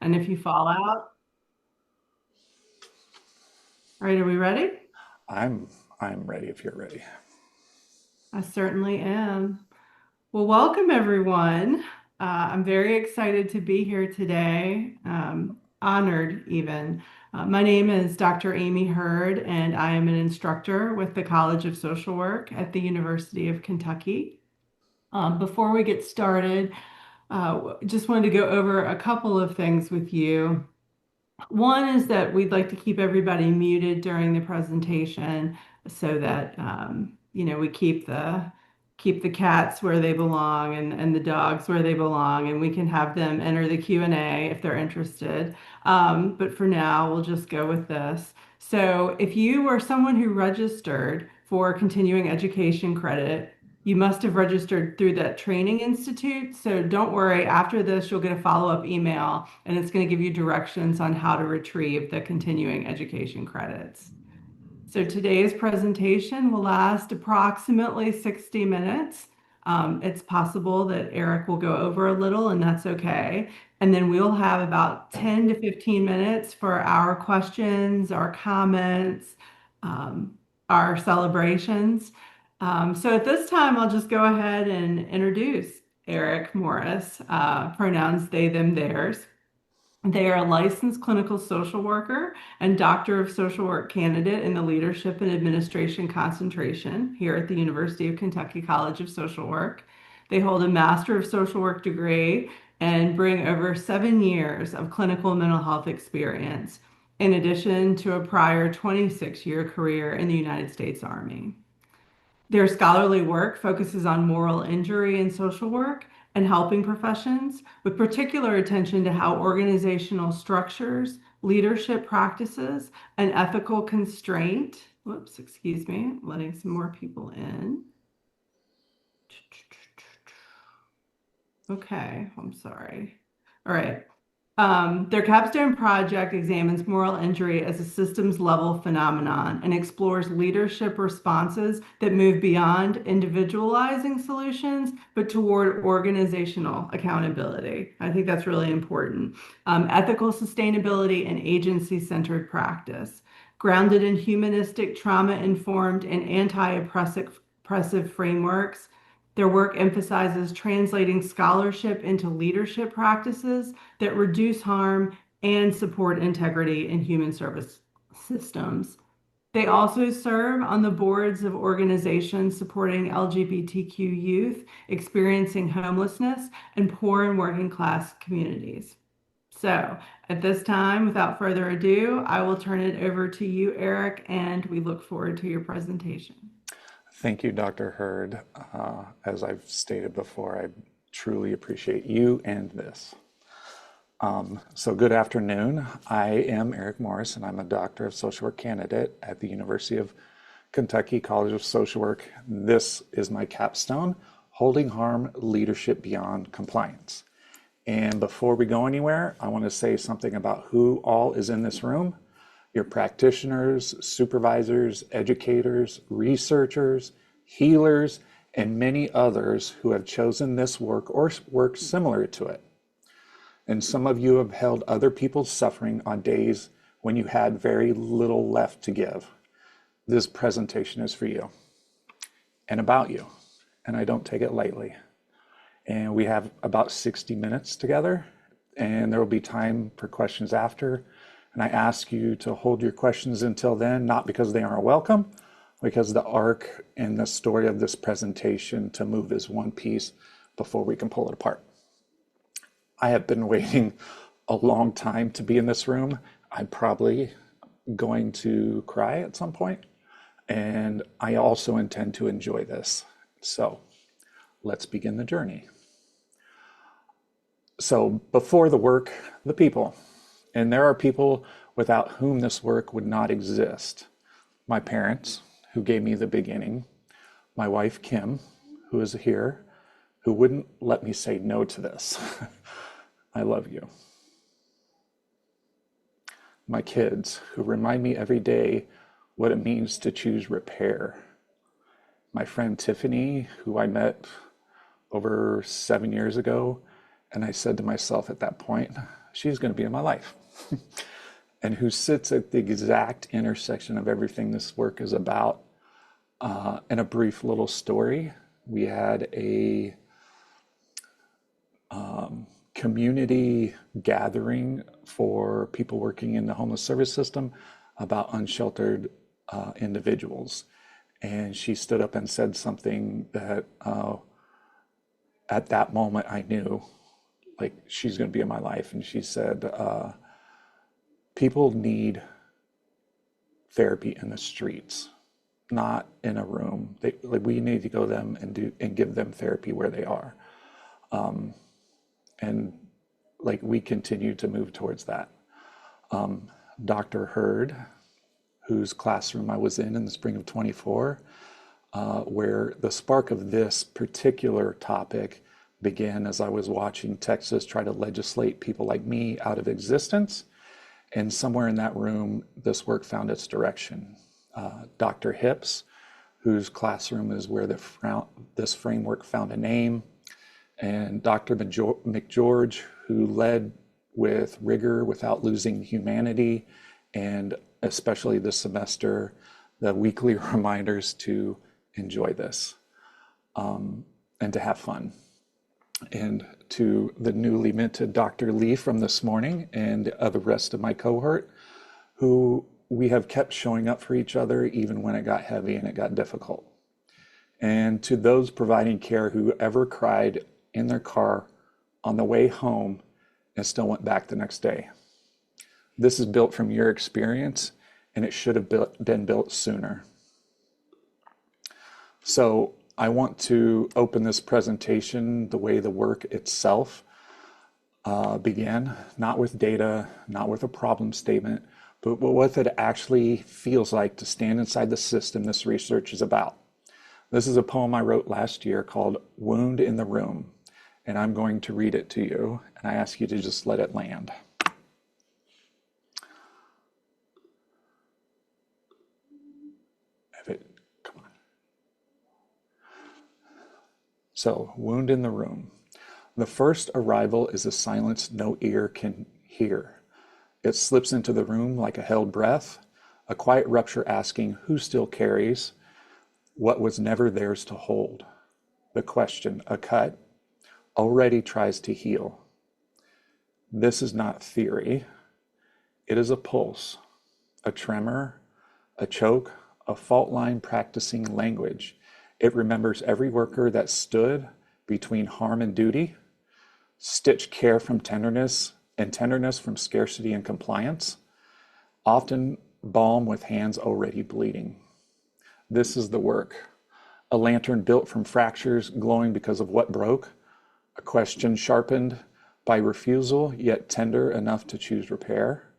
And if you fall out, all right, are we ready? I'm ready if you're ready. I certainly am. Well, welcome everyone. I'm very excited to be here today, honored even. My name is Dr. Amy Hurd, and I am an instructor with the College of Social Work at the University of Kentucky. Before we get started, just wanted to go over a couple of things with you. One is that we'd like to keep everybody muted during the presentation so that we keep the cats where they belong and the dogs where they belong, and we can have them enter the Q&A if they're interested. But for now, we'll just go with this. So if you were someone who registered for continuing education credit, you must have registered through that training institute. So don't worry, after this, you'll get a follow-up email and it's going to give you directions on how to retrieve the continuing education credits. So today's presentation will last approximately 60 minutes. It's possible that Eric will go over a little, and that's okay. And then we'll have about 10 to 15 minutes for our questions, our comments, um, our celebrations. So at this time, I'll just go ahead and introduce Eric Morris, pronouns they, them, theirs. They are a licensed clinical social worker and Doctor of Social Work candidate in the Leadership and Administration concentration here at the University of Kentucky College of Social Work. They hold a Master of Social Work degree and bring over 7 years of clinical mental health experience, in addition to a prior 26-year career in the United States Army. Their scholarly work focuses on moral injury in social work and helping professions, with particular attention to how organizational structures, leadership practices, and ethical constraint. Whoops, excuse me, letting some more people in. Okay, I'm sorry. All right. Their capstone project examines moral injury as a systems level phenomenon and explores leadership responses that move beyond individualizing solutions, but toward organizational accountability. I think that's really important. Ethical sustainability and agency centered practice, grounded in humanistic, trauma informed, and anti-oppressive frameworks. Their work emphasizes translating scholarship into leadership practices that reduce harm and support integrity in human service systems. They also serve on the boards of organizations supporting LGBTQ youth experiencing homelessness and poor and working class communities. So, at this time, without further ado, I will turn it over to you, Eric, and we look forward to your presentation. Thank you, Dr. Hurd. As I've stated before, I truly appreciate you and this. So good afternoon. I am Eric Morris, and I'm a Doctor of Social Work candidate at the University of Kentucky College of Social Work. This is my capstone, Holding Harm Leadership Beyond Compliance. And before we go anywhere, I want to say something about who all is in this room. Your practitioners, supervisors, educators, researchers, healers, and many others who have chosen this work or work similar to it. And some of you have held other people's suffering on days when you had very little left to give. This presentation is for you and about you, and I don't take it lightly. And we have about 60 minutes together, and there will be time for questions after. And I ask you to hold your questions until then, not because they aren't welcome, because the arc and the story of this presentation to move as one piece before we can pull it apart. I have been waiting a long time to be in this room. I'm probably going to cry at some point, and I also intend to enjoy this. So let's begin the journey. So before the work, the people. And there are people without whom this work would not exist. My parents, who gave me the beginning, my wife, Kim, who is here, who wouldn't let me say no to this. I love you. My kids, who remind me every day what it means to choose repair. My friend Tiffany, who I met over 7 years ago, and I said to myself at that point, she's going to be in my life. And who sits at the exact intersection of everything this work is about. In a brief little story, we had a community gathering for people working in the homeless service system about unsheltered individuals. And she stood up and said something that at that moment I knew, like, she's going to be in my life. And she said, people need therapy in the streets, not in a room. We need to go them and give them therapy where they are. And like, we continue to move towards that. Dr. Hurd, whose classroom I was in the spring of 24, where the spark of this particular topic began as I was watching Texas try to legislate people like me out of existence. And somewhere in that room, this work found its direction. Dr. Hips, whose classroom is where this framework found a name, and Dr. McGeorge, who led with rigor without losing humanity, and especially this semester, the weekly reminders to enjoy this and to have fun. And to the newly minted Dr. Lee from this morning and the rest of my cohort, who we have kept showing up for each other even when it got heavy and it got difficult. And to those providing care who ever cried in their car on the way home and still went back the next day. This is built from your experience, and it should have been built sooner. So I want to open this presentation the way the work itself began, not with data, not with a problem statement, but what it actually feels like to stand inside the system this research is about. This is a poem I wrote last year called Wound in the Room, and I'm going to read it to you, and I ask you to just let it land. Come on. So, wound in the room. The first arrival is a silence no ear can hear. It slips into the room like a held breath, a quiet rupture asking who still carries what was never theirs to hold. The question, a cut, already tries to heal. This is not theory. It is a pulse, a tremor, a choke, a fault line practicing language. It remembers every worker that stood between harm and duty, stitched care from tenderness and tenderness from scarcity and compliance, often balm with hands already bleeding. This is the work. A lantern built from fractures glowing because of what broke, a question sharpened by refusal, yet tender enough to choose repair.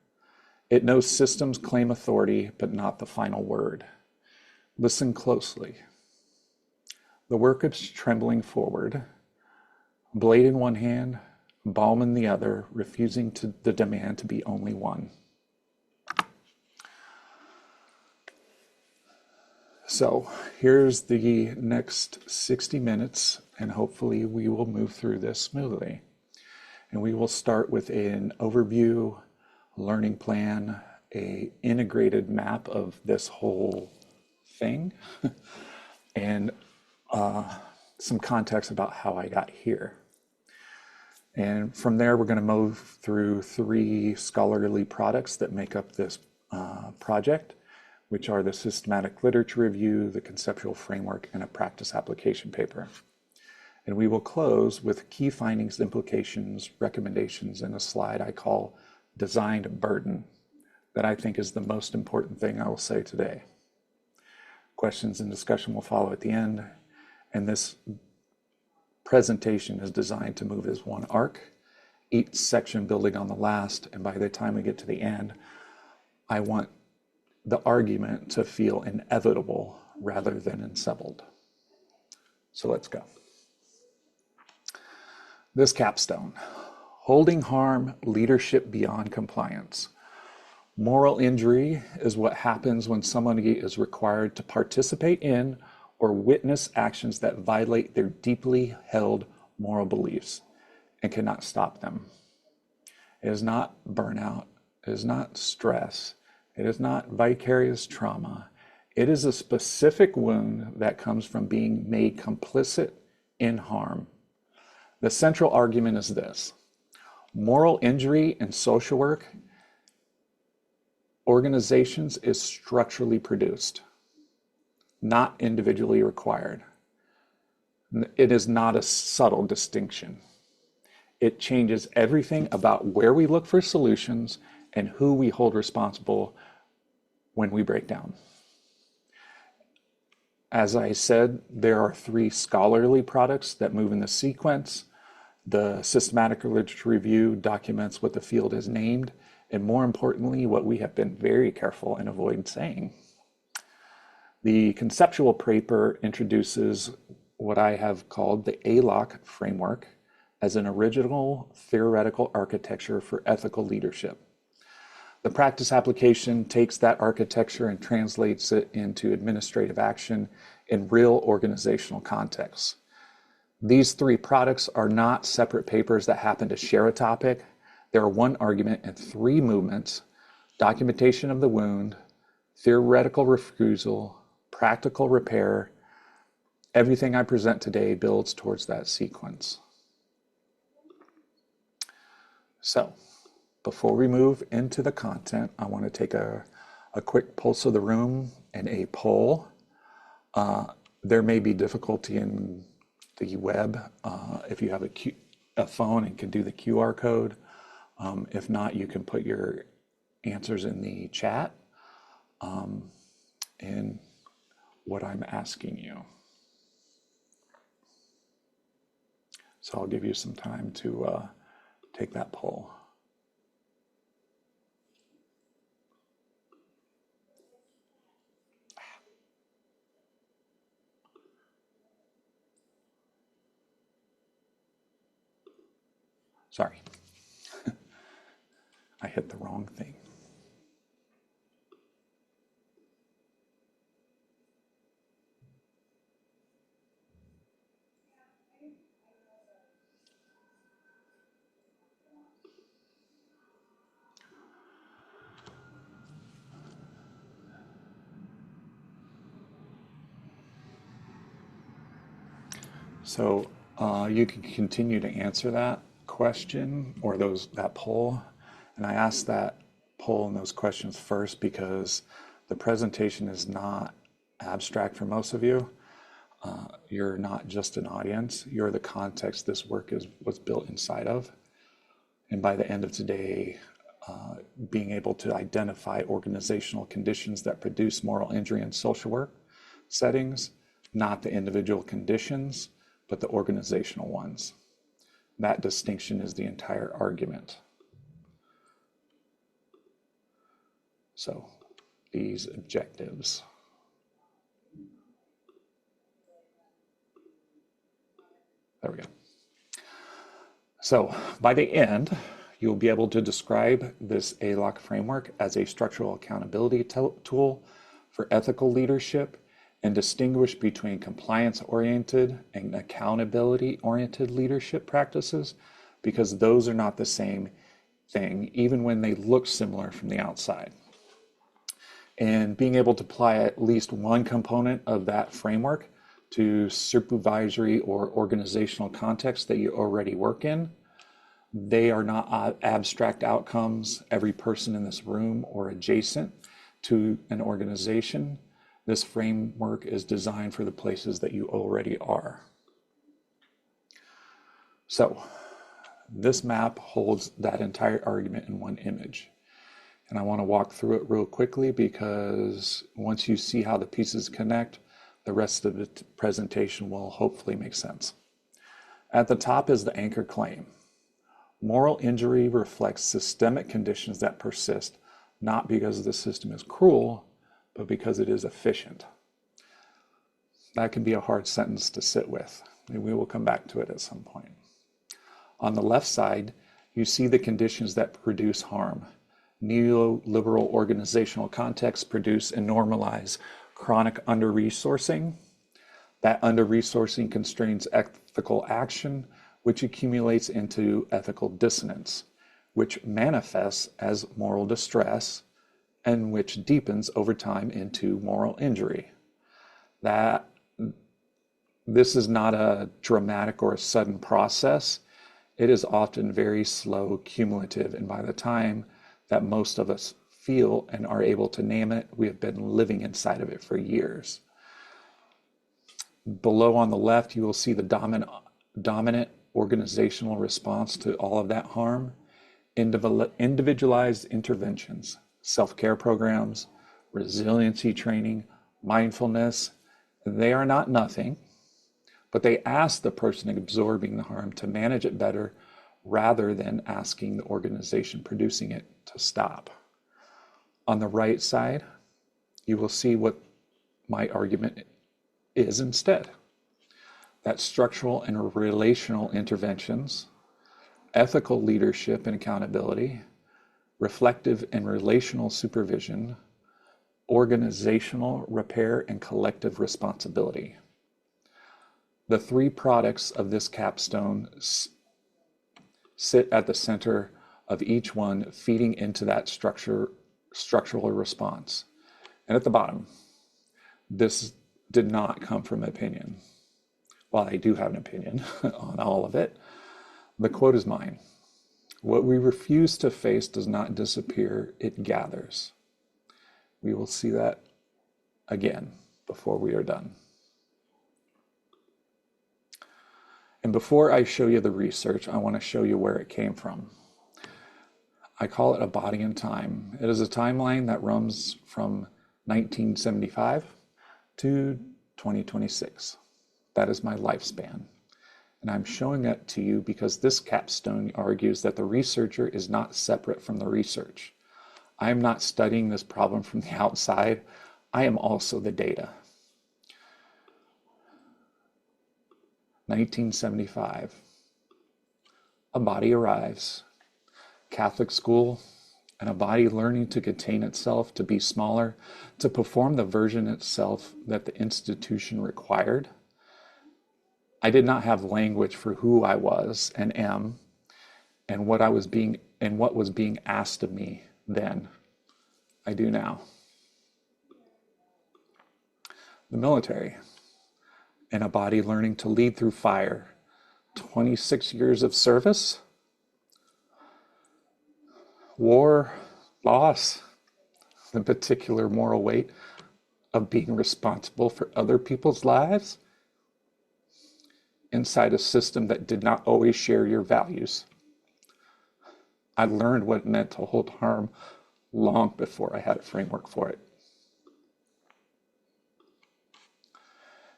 It knows systems claim authority, but not the final word. Listen closely. The work is trembling forward, blade in one hand, balm in the other, refusing the demand to be only one. So here's the next 60 minutes, and hopefully we will move through this smoothly. And we will start with an overview, learning plan, a integrated map of this whole thing, and some context about how I got here. And from there, we're going to move through 3 scholarly products that make up this project, which are the systematic literature review, the conceptual framework, and a practice application paper. And we will close with key findings, implications, recommendations, and a slide I call designed burden, that I think is the most important thing I will say today. Questions and discussion will follow at the end, and this presentation is designed to move as one arc, each section building on the last, and by the time we get to the end, I want the argument to feel inevitable rather than ensembled. So let's go. This capstone, holding harm, leadership beyond compliance. Moral injury is what happens when somebody is required to participate in or witness actions that violate their deeply held moral beliefs and cannot stop them. It is not burnout. It is not stress. It is not vicarious trauma. It is a specific wound that comes from being made complicit in harm. The central argument is this: moral injury in social work organizations is structurally produced, not individually required. It is not a subtle distinction. It changes everything about where we look for solutions and who we hold responsible when we break down. As I said, there are 3 scholarly products that move in the sequence. The systematic literature review documents what the field is named, and more importantly, what we have been very careful in avoiding saying. The conceptual paper introduces what I have called the ALOC framework as an original theoretical architecture for ethical leadership. The practice application takes that architecture and translates it into administrative action in real organizational contexts. These 3 products are not separate papers that happen to share a topic. They are one argument and 3 movements: documentation of the wound, theoretical refusal, practical repair. Everything I present today builds towards that sequence. So, before we move into the content, I want to take a quick pulse of the room and a poll. There may be difficulty in the web if you have a phone and can do the QR code. If not, you can put your answers in the chat in what I'm asking you. So I'll give you some time to take that poll. Sorry, I hit the wrong thing. So you can continue to answer that question or that poll. And I asked that poll and those questions first because the presentation is not abstract for most of you. You're not just an audience, you're the context this work was built inside of. And by the end of today, being able to identify organizational conditions that produce moral injury in social work settings, not the individual conditions, but the organizational ones. That distinction is the entire argument. So these objectives. There we go. So by the end, you'll be able to describe this ALOC framework as a structural accountability tool for ethical leadership and distinguish between compliance-oriented and accountability-oriented leadership practices, because those are not the same thing, even when they look similar from the outside. And being able to apply at least one component of that framework to supervisory or organizational context that you already work in. They are not abstract outcomes. Every person in this room or adjacent to an organization, this framework is designed for the places that you already are. So this map holds that entire argument in one image. And I want to walk through it real quickly because once you see how the pieces connect, the rest of the presentation will hopefully make sense. At the top is the anchor claim. Moral injury reflects systemic conditions that persist, not because the system is cruel, but because it is efficient. That can be a hard sentence to sit with, and we will come back to it at some point. On the left side, you see the conditions that produce harm. Neoliberal organizational contexts produce and normalize chronic under-resourcing. That under-resourcing constrains ethical action, which accumulates into ethical dissonance. which manifests as moral distress and which deepens over time into moral injury. That this is not a dramatic or a sudden process. It is often very slow, cumulative, and by the time that most of us feel and are able to name it, we have been living inside of it for years. Below on the left, you will see the dominant organizational response to all of that harm: individualized interventions, self-care programs, resiliency training, mindfulness. They are not nothing, but they ask the person absorbing the harm to manage it better rather than asking the organization producing it to stop. On the right side, you will see what my argument is instead. That structural and relational interventions, ethical leadership and accountability, reflective and relational supervision, organizational repair, and collective responsibility. The three products of this capstone sit at the center of each one, feeding into that structural response. And at the bottom, this did not come from opinion. While I do have an opinion on all of it, the quote is mine. What we refuse to face does not disappear, it gathers. We will see that again before we are done. And before I show you the research, I want to show you where it came from. I call it a body in time. It is a timeline that runs from 1975 to 2026. That is my lifespan. And I'm showing it to you because this capstone argues that the researcher is not separate from the research. I am not studying this problem from the outside. I am also the data. 1975. A body arrives. Catholic school, and a body learning to contain itself, to be smaller, to perform the version itself that the institution required. I did not have language for who I was and am, and what was being asked of me then. I do now. The military, and a body learning to lead through fire. 26 years of service. War, loss, the particular moral weight of being responsible for other people's lives inside a system that did not always share your values. I learned what it meant to hold harm long before I had a framework for it.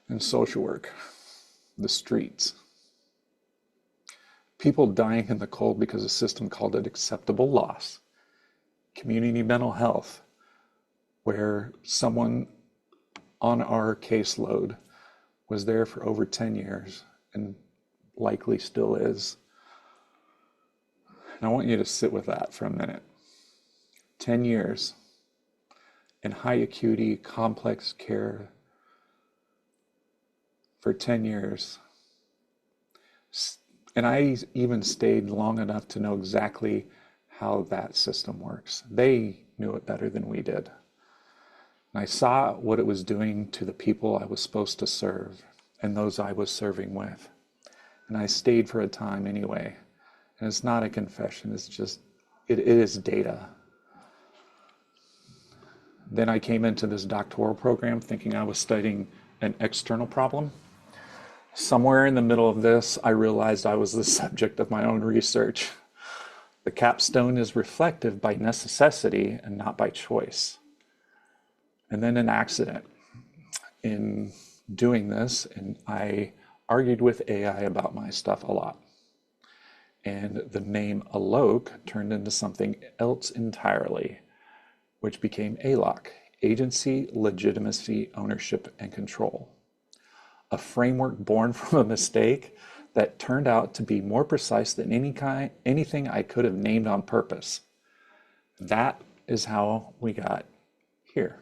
And social work, the streets. People dying in the cold because the system called it acceptable loss. Community mental health, where someone on our caseload was there for over 10 years and likely still is. And I want you to sit with that for a minute. 10 years in high acuity, complex care for 10 years. And I even stayed long enough to know exactly how that system works. They knew it better than we did. And I saw what it was doing to the people I was supposed to serve and those I was serving with. And I stayed for a time anyway. And it's not a confession, it's just, it is data. Then I came into this doctoral program thinking I was studying an external problem. Somewhere in the middle of this, I realized I was the subject of my own research. The capstone is reflective by necessity and not by choice. And then an accident in doing this, and I argued with AI about my stuff a lot. And the name ALOC turned into something else entirely, which became ALOC, Agency, Legitimacy, Ownership, and Control. A framework born from a mistake that turned out to be more precise than anything I could have named on purpose. That is how we got here.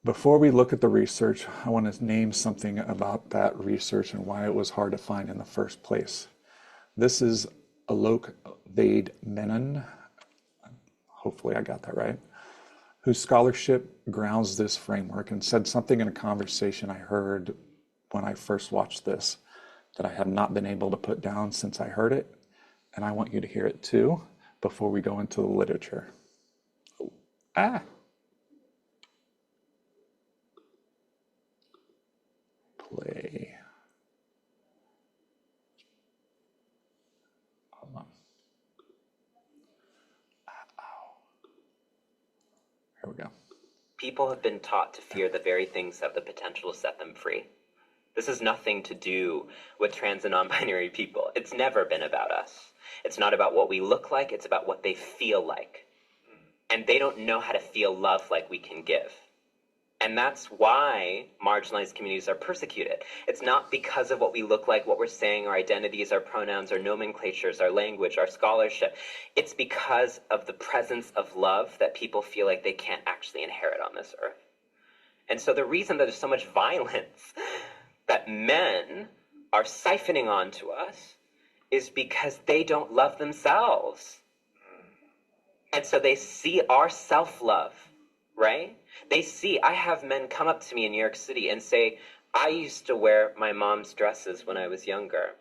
Before we look at the research, I want to name something about that research and why it was hard to find in the first place. This is ALOC Menon, hopefully I got that right, whose scholarship grounds this framework, and said something in a conversation I heard when I first watched this that I have not been able to put down since I heard it, and I want you to hear it too before we go into the literature. Ah! Play. Hold on. Here we go. People have been taught to fear the very things that have the potential to set them free. This has nothing to do with trans and non-binary people. It's never been about us. It's not about what we look like, it's about what they feel like. And they don't know how to feel love like we can give. And that's why marginalized communities are persecuted. It's not because of what we look like, what we're saying, our identities, our pronouns, our nomenclatures, our language, our scholarship. It's because of the presence of love that people feel like they can't actually inherit on this earth. And so the reason that there's so much violence that men are siphoning onto us is because they don't love themselves. And so they see our self-love, right? They see, I have men come up to me in New York City and say, I used to wear my mom's dresses when I was younger.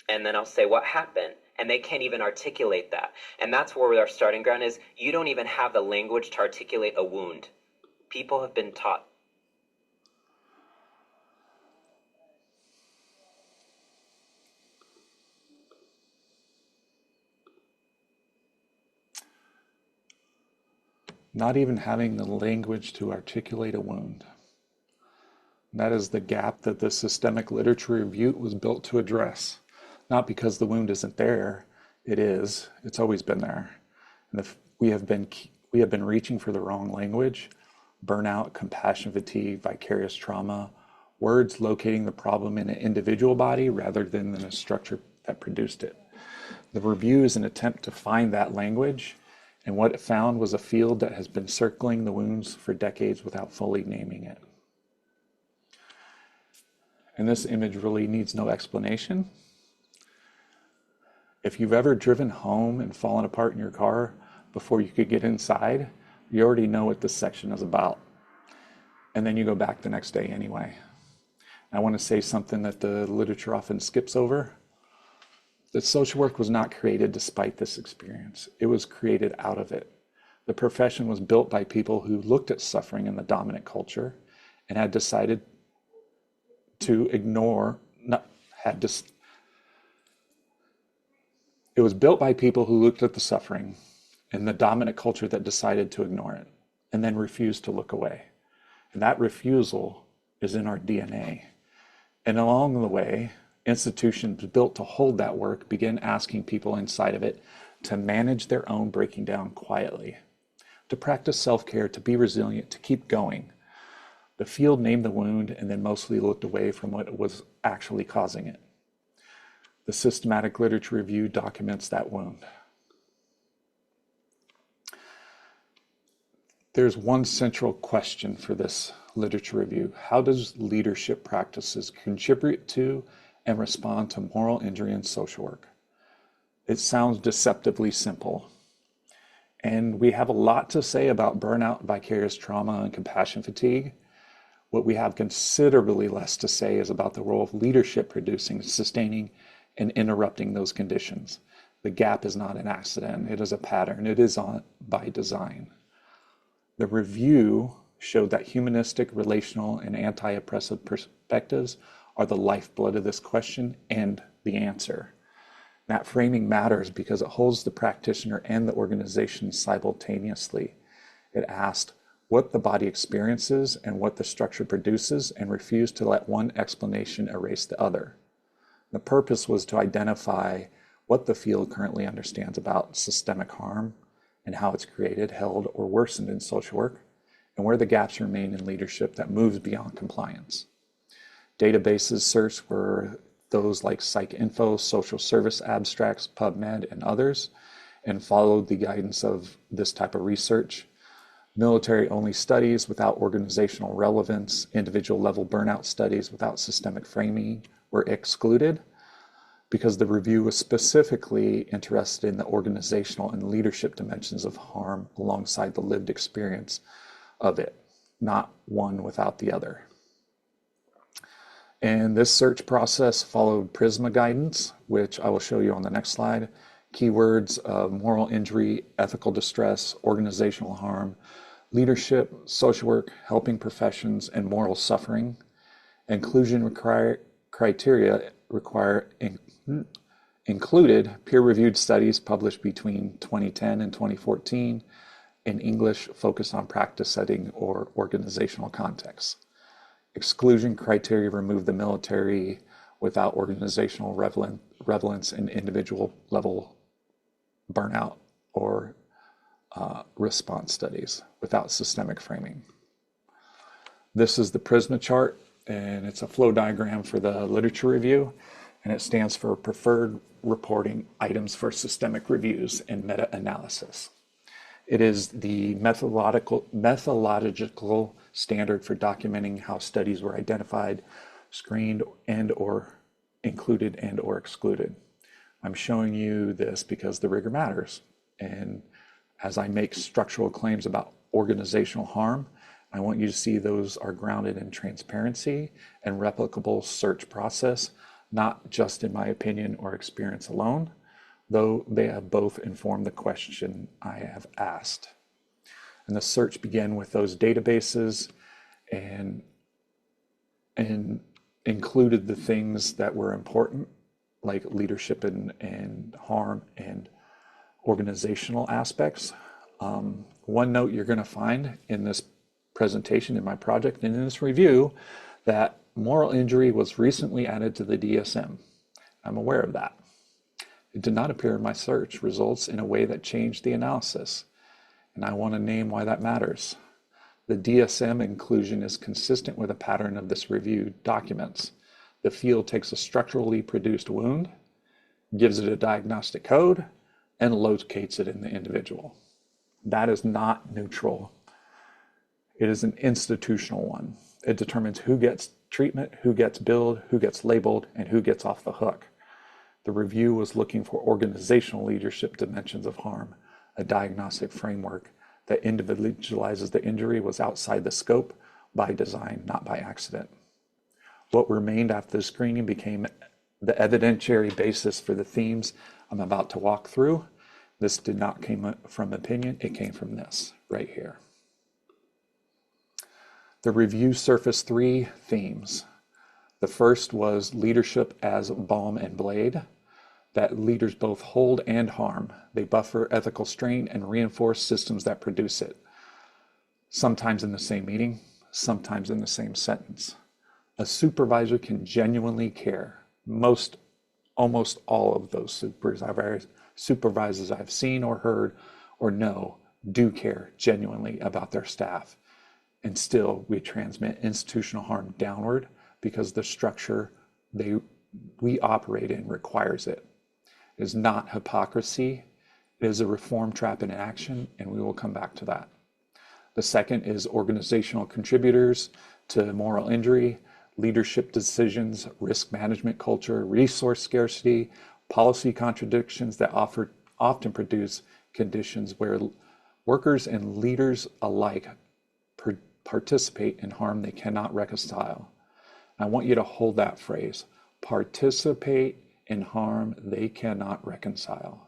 And then I'll say, what happened? And they can't even articulate that. And that's where our starting ground is. You don't even have the language to articulate a wound. People have been taught. Not even having the language to articulate a wound. That is the gap that the systemic literature review was built to address. Not because the wound isn't there, it is. It's always been there. And if we have been reaching for the wrong language, burnout, compassion fatigue, vicarious trauma, words locating the problem in an individual body rather than in a structure that produced it. The review is an attempt to find that language, and what it found was a field that has been circling the wounds for decades without fully naming it. And this image really needs no explanation. If you've ever driven home and fallen apart in your car before you could get inside, you already know what this section is about. And then you go back the next day anyway. I want to say something that the literature often skips over. That social work was not created despite this experience. It was created out of it. The profession was built by people who looked at suffering in the dominant culture and had decided to ignore, it was built by people who looked at the suffering in the dominant culture that decided to ignore it and then refused to look away. And that refusal is in our DNA. And along the way, institutions built to hold that work begin asking people inside of it to manage their own breaking down quietly, to practice self-care, to be resilient, to keep going. The field named the wound and then mostly looked away from what was actually causing it. The systematic literature review documents that wound. There's one central question for this literature review. How does leadership practices contribute to and respond to moral injury in social work? It sounds deceptively simple. And we have a lot to say about burnout, vicarious trauma, and compassion fatigue. What we have considerably less to say is about the role of leadership producing, sustaining, and interrupting those conditions. The gap is not an accident. It is a pattern. It is on by design. The review showed that humanistic, relational, and anti-oppressive perspectives are the lifeblood of this question and the answer. That framing matters because it holds the practitioner and the organization simultaneously. It asked what the body experiences and what the structure produces and refused to let one explanation erase the other. The purpose was to identify what the field currently understands about systemic harm and how it's created, held, or worsened in social work, and where the gaps remain in leadership that moves beyond compliance. Databases searched were those like PsycInfo, Social Service Abstracts, PubMed, and others, and followed the guidance of this type of research. Military-only studies without organizational relevance, individual-level burnout studies without systemic framing were excluded because the review was specifically interested in the organizational and leadership dimensions of harm alongside the lived experience of it, not one without the other. And this search process followed PRISMA guidance, which I will show you on the next slide. Keywords of moral injury, ethical distress, organizational harm, leadership, social work, helping professions, and moral suffering. Inclusion criteria included peer-reviewed studies published between 2010 and 2014 in English focused on practice setting or organizational contexts. Exclusion criteria removed the military without organizational relevance in individual level burnout or response studies without systemic framing. This is the PRISMA chart, and it's a flow diagram for the literature review, and it stands for Preferred Reporting Items for Systemic Reviews and Meta-Analysis. It is the methodological standard for documenting how studies were identified, screened, and or included and or excluded. I'm showing you this because the rigor matters. And as I make structural claims about organizational harm, I want you to see those are grounded in transparency and replicable search process, not just in my opinion or experience alone, though they have both informed the question I have asked. And the search began with those databases and included the things that were important, like leadership and harm and organizational aspects. One note you're going to find in this presentation, in my project, and in this review, that moral injury was recently added to the DSM. I'm aware of that. It did not appear in my search results in a way that changed the analysis, and I want to name why that matters. The DSM inclusion is consistent with a pattern of this review documents. The field takes a structurally produced wound, gives it a diagnostic code, and locates it in the individual. That is not neutral. It is an institutional one. It determines who gets treatment, who gets billed, who gets labeled, and who gets off the hook. The review was looking for organizational leadership dimensions of harm. A diagnostic framework that individualizes the injury was outside the scope by design, not by accident. What remained after the screening became the evidentiary basis for the themes I'm about to walk through. This did not come from opinion, it came from this right here. The review surfaced three themes. The first was leadership as balm and blade, that leaders both hold and harm. They buffer ethical strain and reinforce systems that produce it, sometimes in the same meeting, sometimes in the same sentence. A supervisor can genuinely care. Almost all of those supervisors I've seen or heard or know do care genuinely about their staff. And still, we transmit institutional harm downward because the structure we operate in requires it. It is not hypocrisy. It is a reform trap in action, and we will come back to that. The second is organizational contributors to moral injury, leadership decisions, risk management culture, resource scarcity, policy contradictions that often produce conditions where workers and leaders alike participate in harm they cannot reconcile. I want you to hold that phrase, participate in harm they cannot reconcile.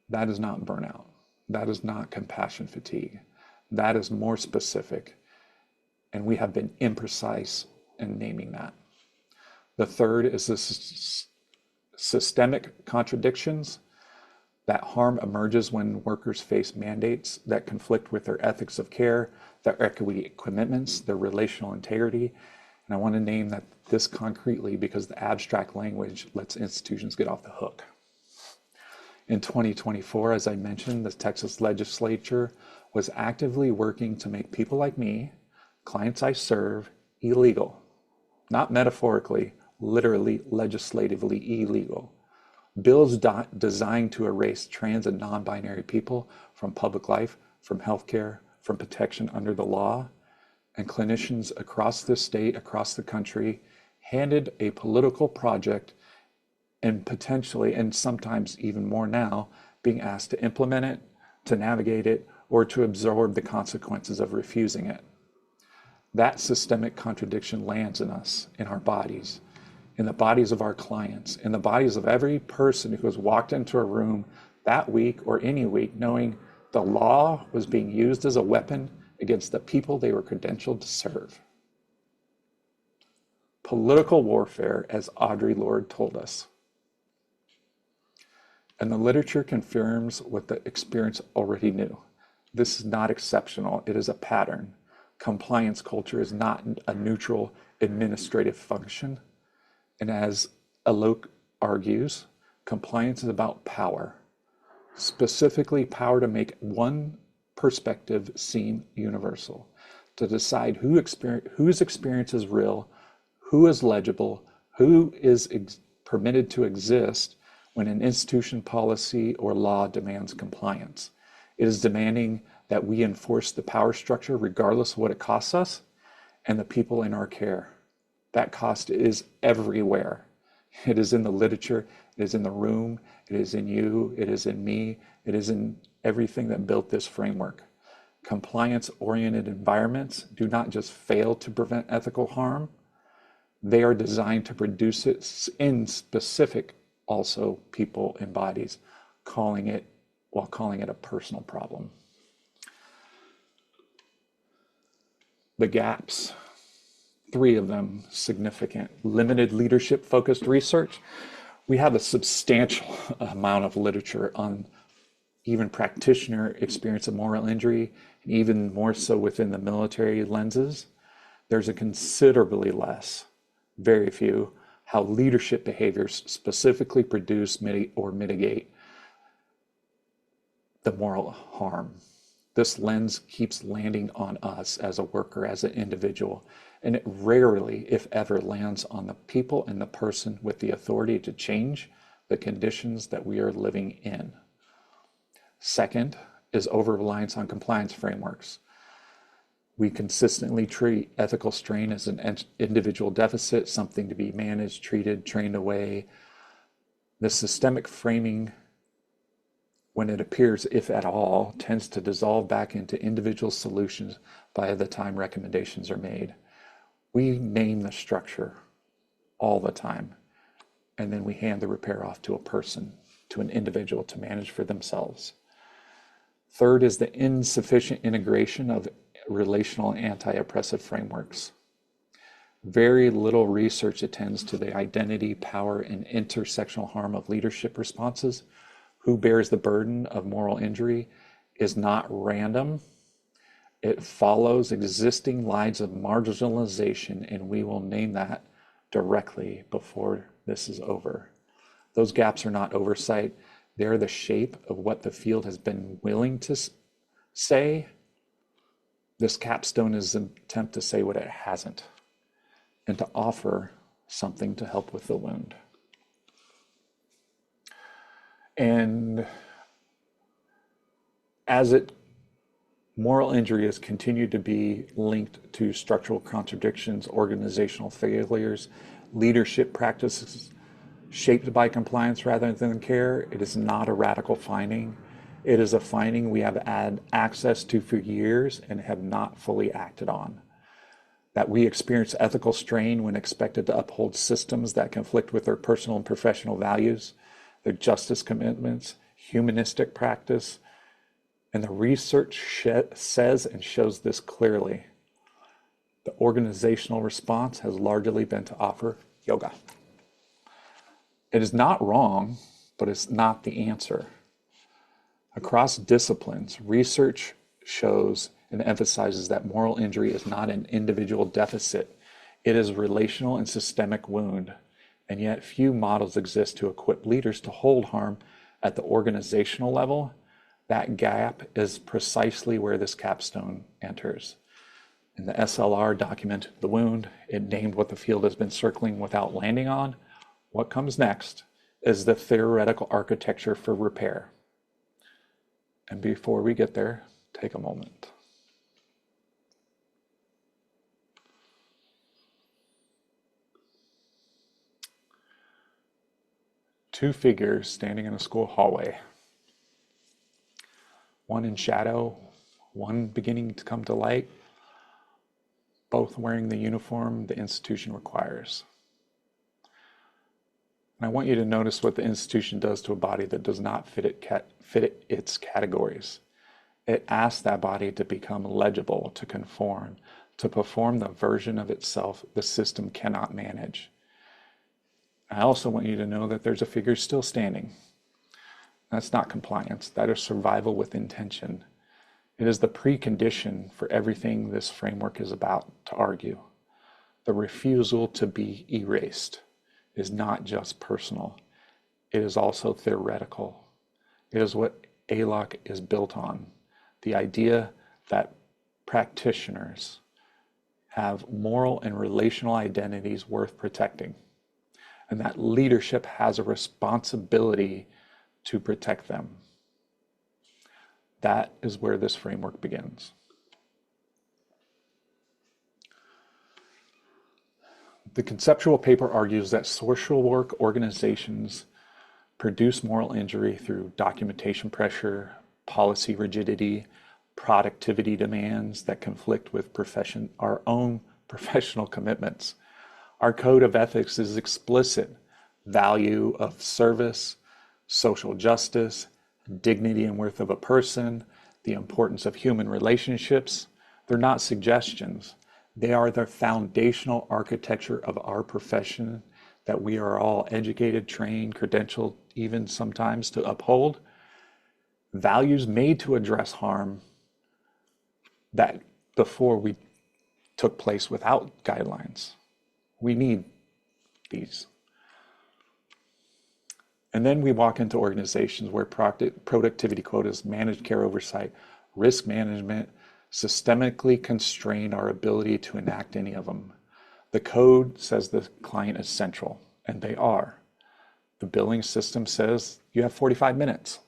That is not burnout. That is not compassion fatigue. That is more specific, and we have been imprecise in naming that. The third is the systemic contradictions. That harm emerges when workers face mandates that conflict with their ethics of care, their equity commitments, their relational integrity. And I want to name this concretely because the abstract language lets institutions get off the hook. In 2024, as I mentioned, the Texas legislature was actively working to make people like me, clients I serve, illegal. Not metaphorically, literally legislatively illegal. Bills designed to erase trans and non-binary people from public life, from healthcare, from protection under the law. And clinicians across the state, across the country, handed a political project and potentially, and sometimes even more now, being asked to implement it, to navigate it, or to absorb the consequences of refusing it. That systemic contradiction lands in us, in our bodies, in the bodies of our clients, in the bodies of every person who has walked into a room that week or any week knowing the law was being used as a weapon against the people they were credentialed to serve. Political warfare, as Audre Lorde told us. And the literature confirms what the experience already knew. This is not exceptional, it is a pattern. Compliance culture is not a neutral administrative function. And as ALOC argues, compliance is about power, specifically power to make one perspective seem universal, to decide whose experience is real, who is legible, who is permitted to exist when an institution, policy, or law demands compliance. It is demanding that we enforce the power structure regardless of what it costs us and the people in our care. That cost is everywhere. It is in the literature, it is in the room, it is in you, it is in me, it is in everything that built this framework. Compliance-oriented environments do not just fail to prevent ethical harm, they are designed to produce it in specific also people and bodies, calling it a personal problem. The gaps, 3 of them significant. Limited leadership focused research. We have a substantial amount of literature on even practitioner experience of moral injury, and even more so within the military lenses. There's a considerably less, very few, how leadership behaviors specifically produce or mitigate the moral harm. This lens keeps landing on us as a worker, as an individual, and it rarely, if ever, lands on the people and the person with the authority to change the conditions that we are living in. Second is over-reliance on compliance frameworks. We consistently treat ethical strain as an individual deficit, something to be managed, treated, trained away. The systemic framing, when it appears, if at all, tends to dissolve back into individual solutions by the time recommendations are made. We name the structure all the time, and then we hand the repair off to a person, to an individual to manage for themselves. Third is the insufficient integration of relational and anti-oppressive frameworks. Very little research attends to the identity, power, and intersectional harm of leadership responses. Who bears the burden of moral injury is not random. It follows existing lines of marginalization, and we will name that directly before this is over. Those gaps are not oversight. They're the shape of what the field has been willing to say. This capstone is an attempt to say what it hasn't and to offer something to help with the wound. And as moral injury has continued to be linked to structural contradictions, organizational failures, leadership practices shaped by compliance rather than care, it is not a radical finding. It is a finding we have had access to for years and have not fully acted on. That we experience ethical strain when expected to uphold systems that conflict with their personal and professional values, their justice commitments, humanistic practice, and the research says and shows this clearly. The organizational response has largely been to offer yoga. It is not wrong, but it's not the answer. Across disciplines, research shows and emphasizes that moral injury is not an individual deficit. It is a relational and systemic wound, and yet few models exist to equip leaders to hold harm at the organizational level. That gap is precisely where this capstone enters. In the SLR document, The Wound, it named what the field has been circling without landing on. What comes next is the theoretical architecture for repair. And before we get there, take a moment. Two figures standing in a school hallway. One in shadow, one beginning to come to light, both wearing the uniform the institution requires. And I want you to notice what the institution does to a body that does not fit its categories. It asks that body to become legible, to conform, to perform the version of itself the system cannot manage. I also want you to know that there's a figure still standing. That's not compliance. That is survival with intention. It is the precondition for everything this framework is about to argue. The refusal to be erased is not just personal. It is also theoretical. It is what ALOC is built on. The idea that practitioners have moral and relational identities worth protecting, and that leadership has a responsibility to protect them. That is where this framework begins. The conceptual paper argues that social work organizations produce moral injury through documentation pressure, policy rigidity, productivity demands that conflict with our own professional commitments. Our code of ethics is explicit: value of service, social justice, dignity and worth of a person, the importance of human relationships. They're not suggestions. They are the foundational architecture of our profession that we are all educated, trained, credentialed, even sometimes to uphold. Values made to address harm that before we took place without guidelines. We need these. And then we walk into organizations where productivity quotas, managed care oversight, risk management systemically constrain our ability to enact any of them. The code says the client is central, and they are. The billing system says you have 45 minutes.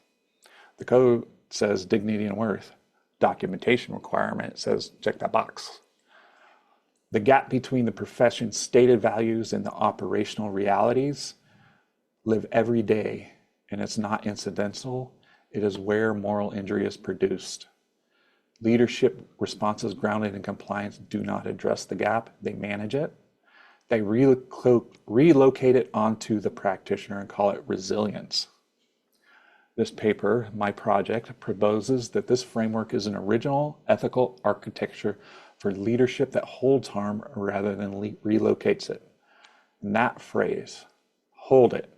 The code says dignity and worth. Documentation requirement says check that box. The gap between the profession's stated values and the operational realities live every day, and it's not incidental. It is where moral injury is produced. Leadership responses grounded in compliance do not address the gap. They manage it. They relocate it onto the practitioner and call it resilience. This paper, my project, proposes that this framework is an original ethical architecture for leadership that holds harm rather than relocates it. And that phrase, hold it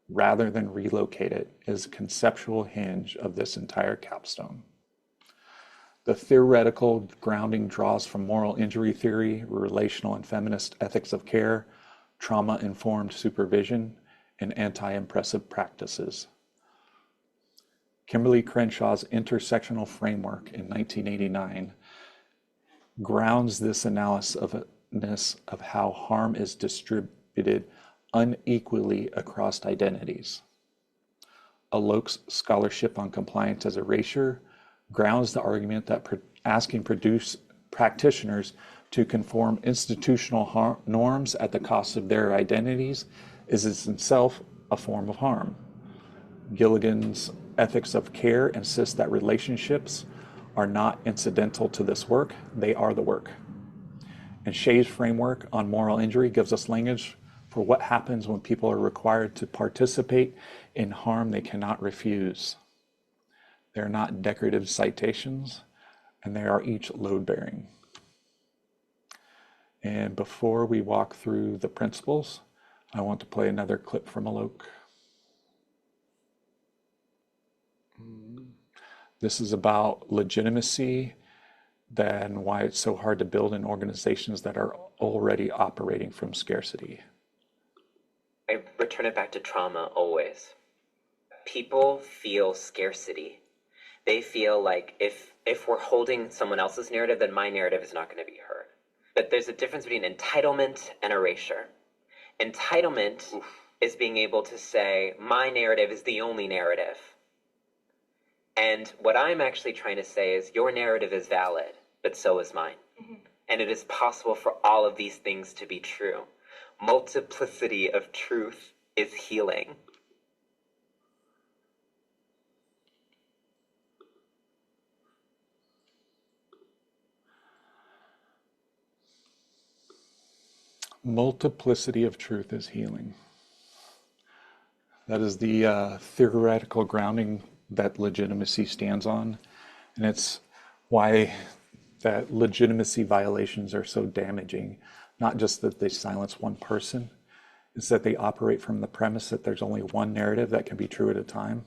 rather than relocate it, is a conceptual hinge of this entire capstone. The theoretical grounding draws from moral injury theory, relational and feminist ethics of care, trauma-informed supervision, and anti-oppressive practices. Kimberly Crenshaw's intersectional framework in 1989 grounds this analysis of how harm is distributed unequally across identities. ALOC's scholarship on compliance as erasure grounds the argument that asking practitioners to conform institutional norms at the cost of their identities is itself a form of harm. Gilligan's ethics of care insists that relationships are not incidental to this work, they are the work. And Shea's framework on moral injury gives us language for what happens when people are required to participate in harm they cannot refuse. They're not decorative citations, and they are each load-bearing. And before we walk through the principles, I want to play another clip from ALOC. This is about legitimacy and why it's so hard to build in organizations that are already operating from scarcity. I return it back to trauma always. People feel scarcity. They feel like if we're holding someone else's narrative, then my narrative is not going to be heard. But there's a difference between entitlement and erasure. Entitlement is being able to say, my narrative is the only narrative. And what I'm actually trying to say is, your narrative is valid, but so is mine. And it is possible for all of these things to be true. Multiplicity of truth is healing. Multiplicity of truth is healing. That is the theoretical grounding that legitimacy stands on. And it's why that legitimacy violations are so damaging. Not just that they silence one person, it's that they operate from the premise that there's only one narrative that can be true at a time.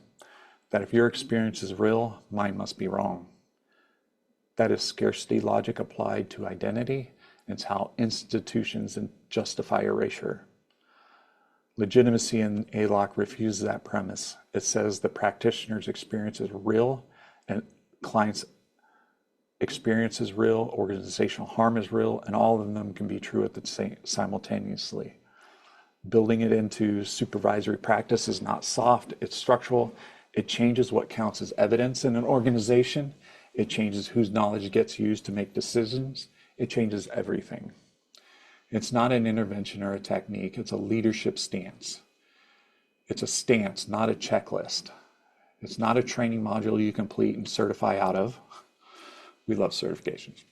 That if your experience is real, mine must be wrong. That is scarcity logic applied to identity. It's how institutions justify erasure. Legitimacy in ALOC refuses that premise. It says the practitioner's experience is real and client's experience is real, organizational harm is real, and all of them can be true at the same simultaneously. Building it into supervisory practice is not soft, it's structural. It changes what counts as evidence in an organization. It changes whose knowledge gets used to make decisions. It changes everything. It's not an intervention or a technique, it's a leadership stance. It's a stance, not a checklist. It's not a training module you complete and certify out of. We love certifications.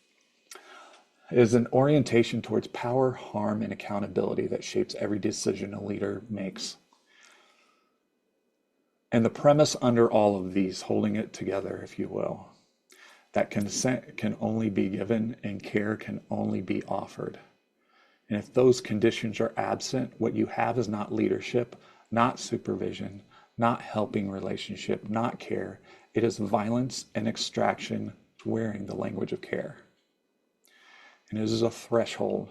It is an orientation towards power, harm, and accountability that shapes every decision a leader makes. And the premise under all of these, holding it together, if you will, that consent can only be given and care can only be offered. And if those conditions are absent, what you have is not leadership, not supervision, not helping relationship, not care. It is violence and extraction wearing the language of care. And it is a threshold.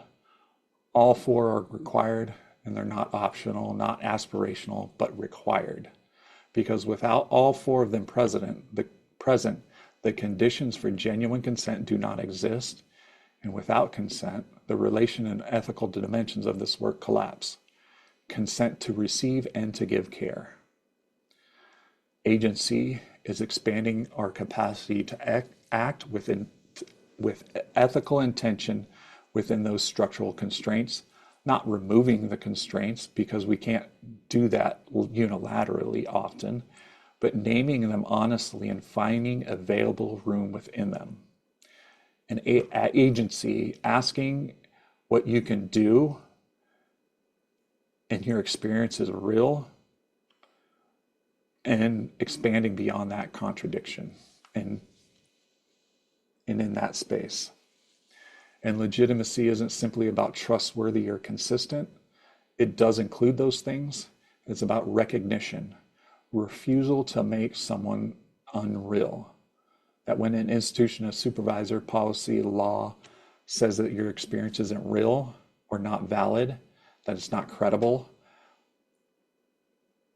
All four are required, and they're not optional, not aspirational, but required. Because without all four of them present, the conditions for genuine consent do not exist. And without consent, the relation and ethical dimensions of this work collapse. Consent to receive and to give care. Agency is expanding our capacity to act with ethical intention within those structural constraints, not removing the constraints because we can't do that unilaterally often, but naming them honestly and finding available room within them. An agency, asking what you can do and your experience is real, and expanding beyond that contradiction and in that space. And legitimacy isn't simply about trustworthy or consistent. It does include those things. It's about recognition, refusal to make someone unreal. That when an institution, a supervisor, policy, law says that your experience isn't real or not valid, that it's not credible,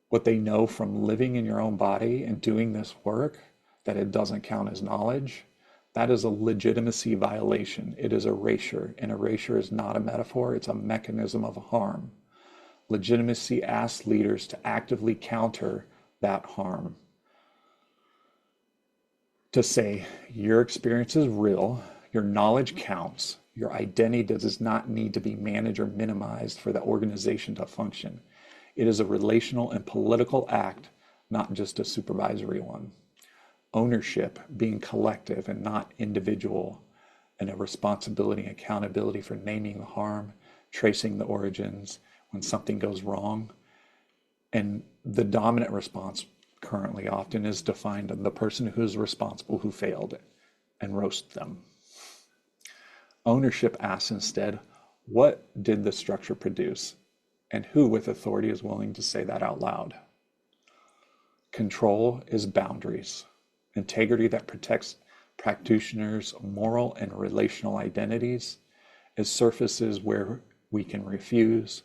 what they know from living in your own body and doing this work, that it doesn't count as knowledge, that is a legitimacy violation. It is erasure, and erasure is not a metaphor, it's a mechanism of harm. Legitimacy asks leaders to actively counter that harm. To say, your experience is real, your knowledge counts, your identity does not need to be managed or minimized for the organization to function. It is a relational and political act, not just a supervisory one. Ownership being collective and not individual, and a responsibility and accountability for naming the harm, tracing the origins when something goes wrong. And the dominant response currently often is to find the person who's responsible who failed and roast them. Ownership asks instead, what did the structure produce? And who with authority is willing to say that out loud? Control is boundaries. Integrity that protects practitioners' moral and relational identities is surfaces where we can refuse,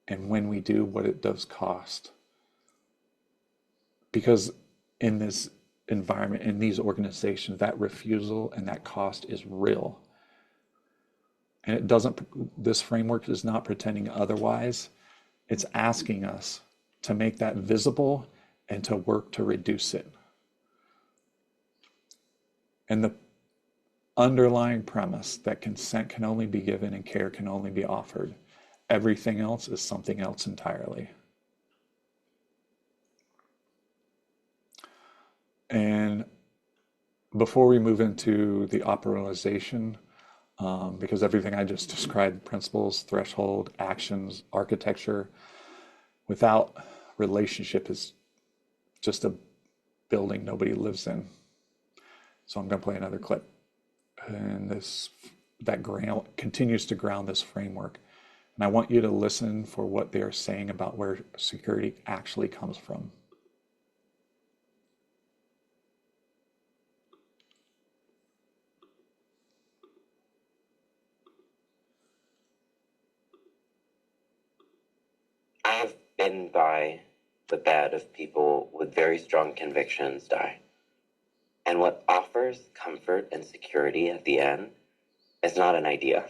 and when we do, what it does cost. Because in this environment, in these organizations, that refusal and that cost is real. And it doesn't, this framework is not pretending otherwise. It's asking us to make that visible and to work to reduce it. And the underlying premise that consent can only be given and care can only be offered. Everything else is something else entirely. And before we move into the operationalization, because everything I just described, principles, threshold, actions, architecture, without relationship is just a building nobody lives in. So I'm going to play another clip. And that continues to ground this framework. And I want you to listen for what they are saying about where security actually comes from. I have been by the bed of people with very strong convictions die. And what offers comfort and security at the end is not an idea.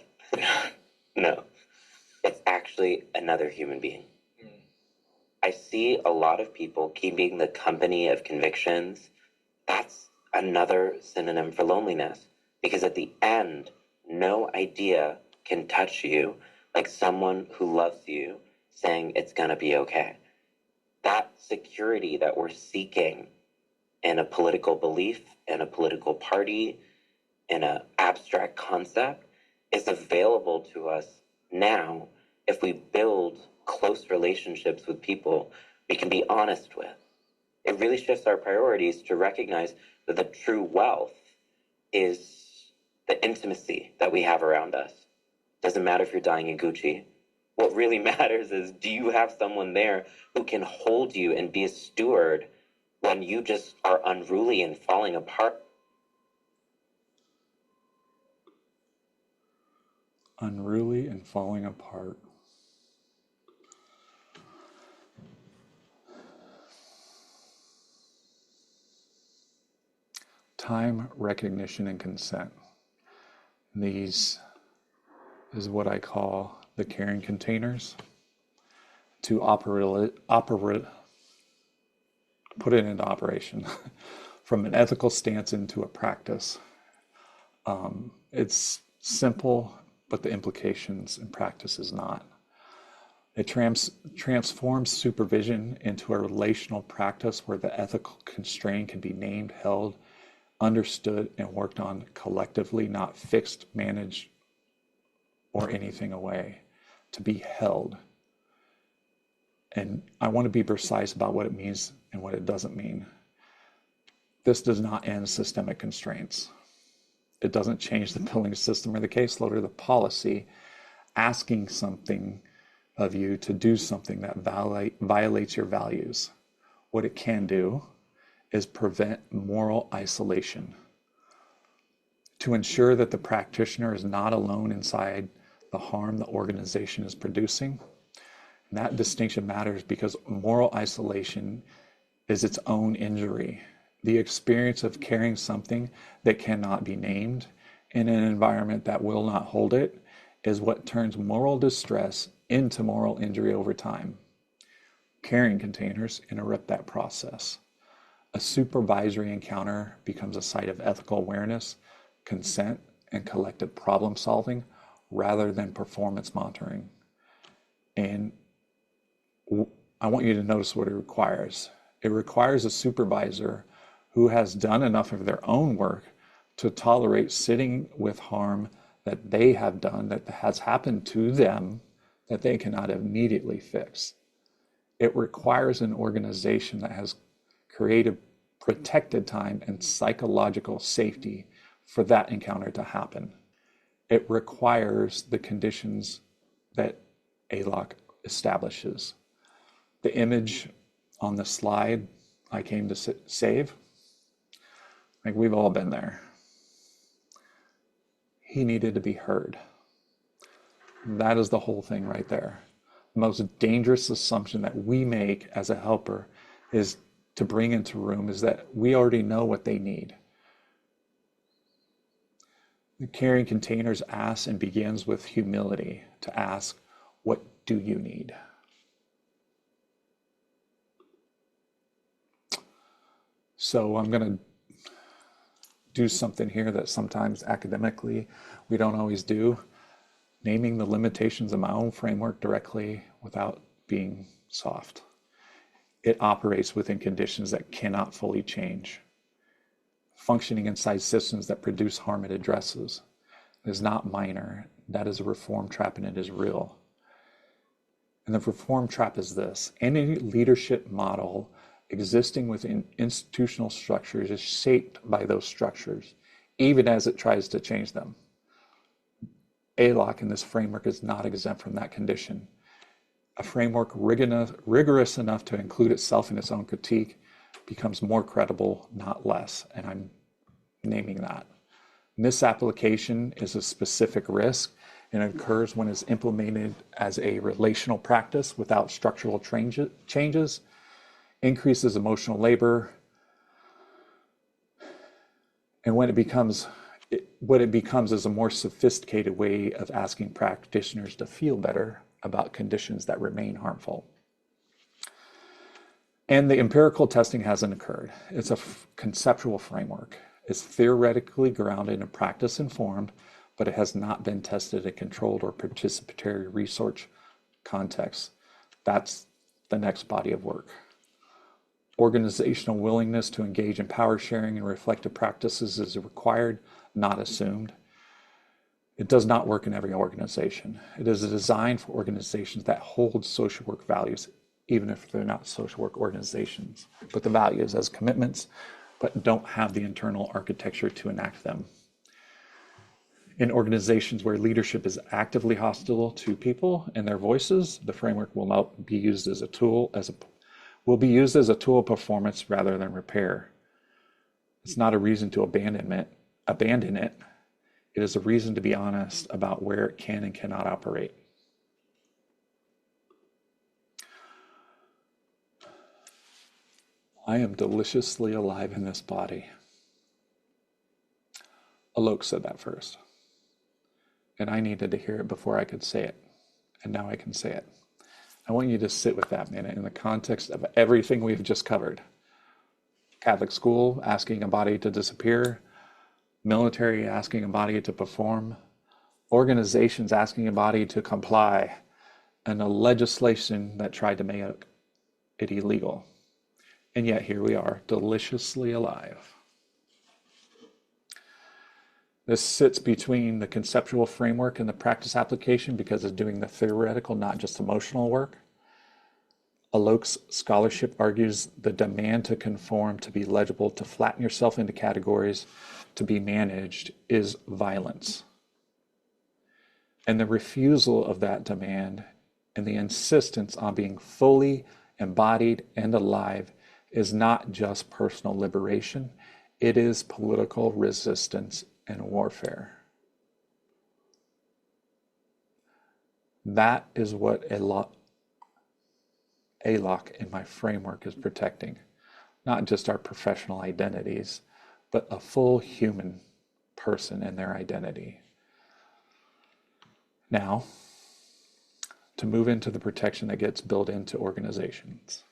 No, it's actually another human being. I see a lot of people keeping the company of convictions. That's another synonym for loneliness, because at the end, no idea can touch you like someone who loves you saying it's gonna be okay. That security that we're seeking in a political belief, in a political party, in an abstract concept is available to us now if we build close relationships with people we can be honest with. It really shifts our priorities to recognize that the true wealth is the intimacy that we have around us. Doesn't matter if you're dying in Gucci. What really matters is, do you have someone there who can hold you and be a steward when you just are unruly and falling apart? Unruly and falling apart. Time, recognition, and consent. These is what I call the carrying containers to put it into operation from an ethical stance into a practice. It's simple, but the implications in practice is not. It transforms supervision into a relational practice where the ethical constraint can be named, held, understood, and worked on collectively, not fixed, managed, or anything away, to be held. And I want to be precise about what it means and what it doesn't mean. This does not end systemic constraints. It doesn't change the billing system or the caseload or the policy asking something of you to do something that violates your values. What it can do is prevent moral isolation to ensure that the practitioner is not alone inside the harm the organization is producing. And that distinction matters because moral isolation is its own injury. The experience of carrying something that cannot be named in an environment that will not hold it is what turns moral distress into moral injury over time. Carrying containers interrupt that process. A supervisory encounter becomes a site of ethical awareness, consent, and collective problem solving rather than performance monitoring. And I want you to notice what it requires. It requires a supervisor who has done enough of their own work to tolerate sitting with harm that they have done, that has happened to them, that they cannot immediately fix. It requires an organization that has created protected time and psychological safety for that encounter to happen. It requires the conditions that ALOC establishes. The image on the slide I came to save, like we've all been there. He needed to be heard. That is the whole thing right there. The most dangerous assumption that we make as a helper is to bring into room is that we already know what they need. The carrying containers asks and begins with humility to ask, what do you need? So I'm going to do something here that sometimes academically we don't always do, naming the limitations of my own framework directly without being soft. It operates within conditions that cannot fully change. Functioning inside systems that produce harm it addresses. It is not minor. That is a reform trap, and it is real. And the reform trap is this: any leadership model existing within institutional structures is shaped by those structures, even as it tries to change them. ALOC in this framework is not exempt from that condition. A framework rigorous enough to include itself in its own critique becomes more credible, not less, and I'm naming that. Misapplication is a specific risk, and it occurs when it's implemented as a relational practice without structural changes, increases emotional labor, and when what it becomes is a more sophisticated way of asking practitioners to feel better about conditions that remain harmful. And the empirical testing hasn't occurred. It's a conceptual framework. It's theoretically grounded and practice informed, but it has not been tested in controlled or participatory research contexts. That's the next body of work. Organizational willingness to engage in power sharing and reflective practices is required, not assumed. It does not work in every organization. It is designed for organizations that hold social work values, even if they're not social work organizations, but the values as commitments, but don't have the internal architecture to enact them. In organizations where leadership is actively hostile to people and their voices, the framework will not be used as a tool, will be used as a tool of performance rather than repair. It's not a reason to abandon it. It is a reason to be honest about where it can and cannot operate. I am deliciously alive in this body. ALOC said that first. And I needed to hear it before I could say it. And now I can say it. I want you to sit with that minute in the context of everything we've just covered. Catholic school asking a body to disappear, military asking a body to perform, organizations asking a body to comply, and a legislation that tried to make it illegal. And yet here we are, deliciously alive. This sits between the conceptual framework and the practice application because it's doing the theoretical, not just emotional work. ALOC's scholarship argues the demand to conform, to be legible, to flatten yourself into categories, to be managed is violence. And the refusal of that demand and the insistence on being fully embodied and alive is not just personal liberation, it is political resistance and warfare. That is what ALOC in my framework is protecting. Not just our professional identities, but a full human person and their identity. Now, to move into the protection that gets built into organizations.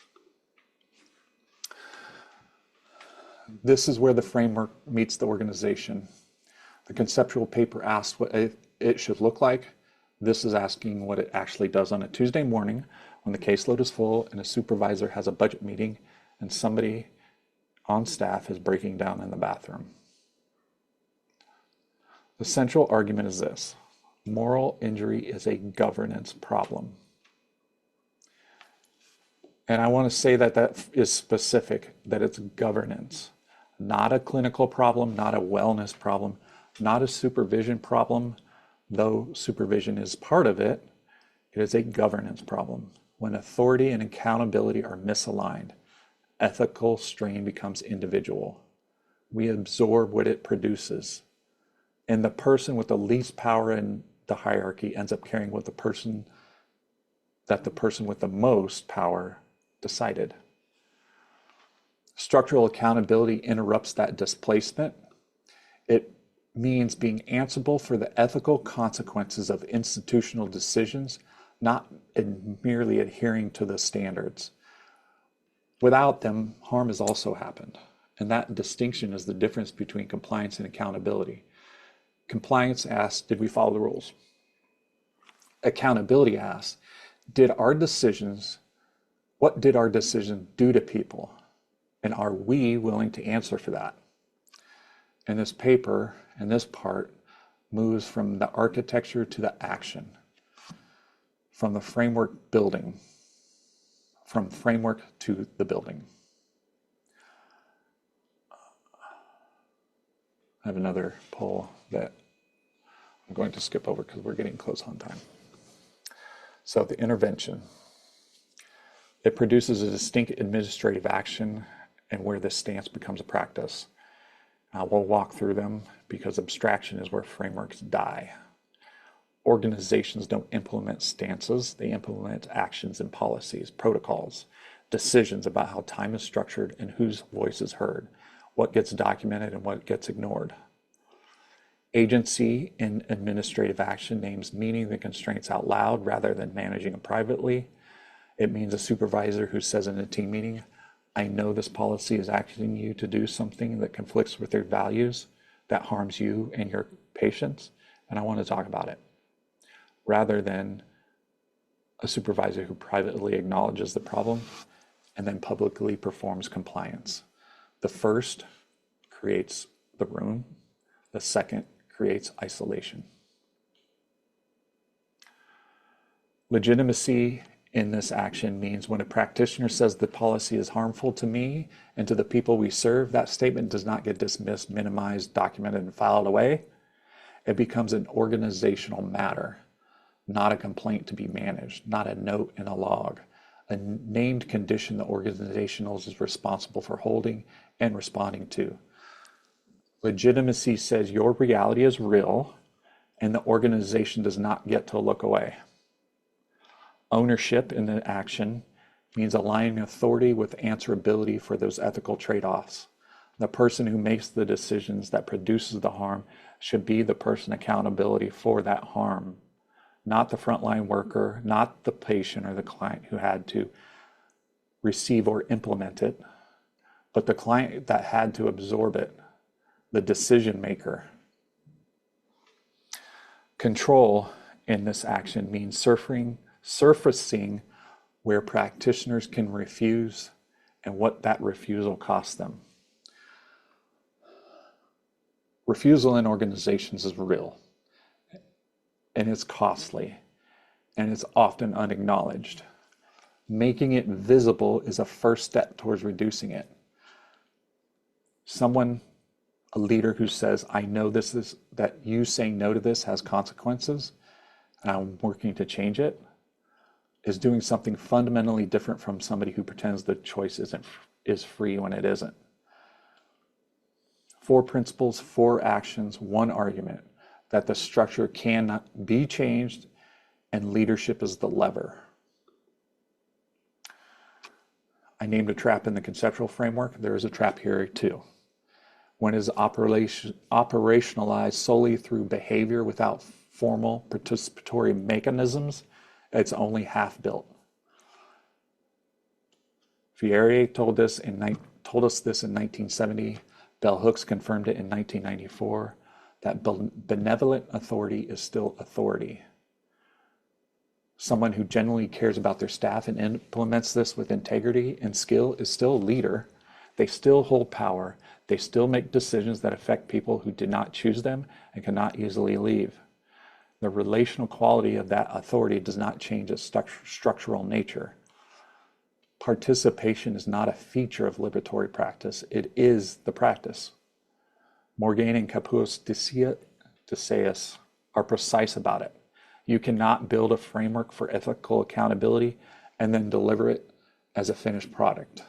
This is where the framework meets the organization. The conceptual paper asks what it should look like. This is asking what it actually does on a Tuesday morning when the caseload is full and a supervisor has a budget meeting and somebody on staff is breaking down in the bathroom. The central argument is this: moral injury is a governance problem. And I want to say that that is specific, that it's governance, not a clinical problem, not a wellness problem, not a supervision problem, though supervision is part of it. It is a governance problem. When authority and accountability are misaligned, ethical strain becomes individual. We absorb what it produces. And the person with the least power in the hierarchy ends up carrying what the person with the most power decided. Structural accountability interrupts that displacement. It means being answerable for the ethical consequences of institutional decisions, not merely adhering to the standards. Without them, harm has also happened. And that distinction is the difference between compliance and accountability. Compliance asks, did we follow the rules? Accountability asks, what did our decisions do to people? And are we willing to answer for that? And this paper and this part moves from the architecture to the action, from the framework building, from framework to the building. I have another poll that I'm going to skip over because we're getting close on time. So the intervention. It produces a distinct administrative action and where this stance becomes a practice. We'll walk through them because abstraction is where frameworks die. Organizations don't implement stances, they implement actions and policies, protocols, decisions about how time is structured and whose voice is heard, what gets documented and what gets ignored. Agency in administrative action names meaning the constraints out loud rather than managing them privately. It means a supervisor who says in a team meeting, I know this policy is asking you to do something that conflicts with your values, that harms you and your patients, and I want to talk about it. Rather than a supervisor who privately acknowledges the problem and then publicly performs compliance. The first creates the room, the second creates isolation. Legitimacy in this action means when a practitioner says the policy is harmful to me and to the people we serve, that statement does not get dismissed, minimized, documented, and filed away. It becomes an organizational matter, not a complaint to be managed, not a note in a log, a named condition the organization is responsible for holding and responding to. Legitimacy says your reality is real and the organization does not get to look away. Ownership in the action means aligning authority with answerability for those ethical trade-offs. The person who makes the decisions that produces the harm should be the person accountability for that harm, not the frontline worker, not the patient or the client who had to receive or implement it, but the client that had to absorb it, the decision maker. Control in this action means surfacing where practitioners can refuse and what that refusal costs them. Refusal in organizations is real and it's costly and it's often unacknowledged. Making it visible is a first step towards reducing it. A leader who says, I know that you saying no to this has consequences and I'm working to change it, is doing something fundamentally different from somebody who pretends the choice is free when it isn't. 4 principles, 4 actions, 1 argument, that the structure cannot be changed and leadership is the lever. I named a trap in the conceptual framework. There is a trap here too. When it is operationalized solely through behavior without formal participatory mechanisms, it's only half built. Freire told us this in 1970. Bell Hooks confirmed it in 1994, that benevolent authority is still authority. Someone who genuinely cares about their staff and implements this with integrity and skill is still a leader. They still hold power. They still make decisions that affect people who did not choose them and cannot easily leave. The relational quality of that authority does not change its structural nature. Participation is not a feature of liberatory practice. It is the practice. Morgaine and Capoulas-Deceas are precise about it. You cannot build a framework for ethical accountability and then deliver it as a finished product.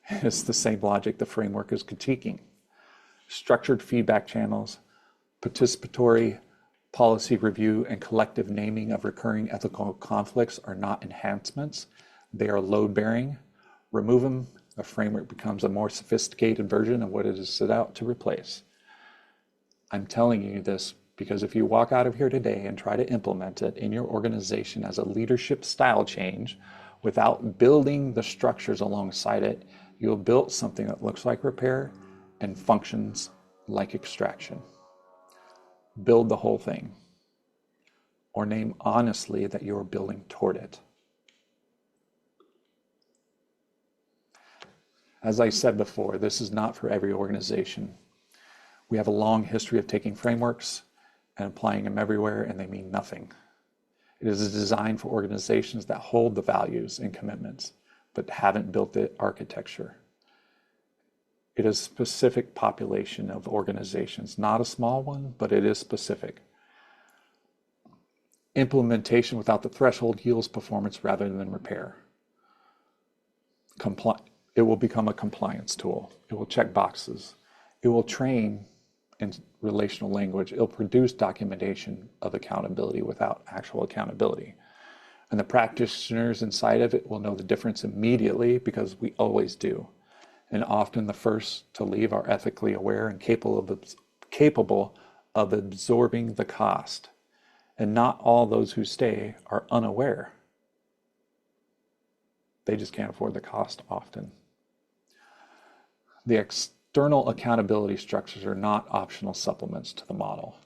It's the same logic the framework is critiquing. Structured feedback channels, participatory policy review, and collective naming of recurring ethical conflicts are not enhancements. They are load-bearing. Remove them, the framework becomes a more sophisticated version of what it is set out to replace. I'm telling you this because if you walk out of here today and try to implement it in your organization as a leadership style change without building the structures alongside it, you'll build something that looks like repair and functions like extraction. Build the whole thing, or name honestly that you're building toward it. As I said before, this is not for every organization. We have a long history of taking frameworks and applying them everywhere, and they mean nothing. It is designed for organizations that hold the values and commitments, but haven't built the architecture. It is a specific population of organizations, not a small one, but it is specific. Implementation without the threshold yields performance rather than repair. It will become a compliance tool. It will check boxes. It will train in relational language. It'll produce documentation of accountability without actual accountability. And the practitioners inside of it will know the difference immediately, because we always do. And often the first to leave are ethically aware and capable of absorbing the cost. And not all those who stay are unaware. They just can't afford the cost often. The external accountability structures are not optional supplements to the model.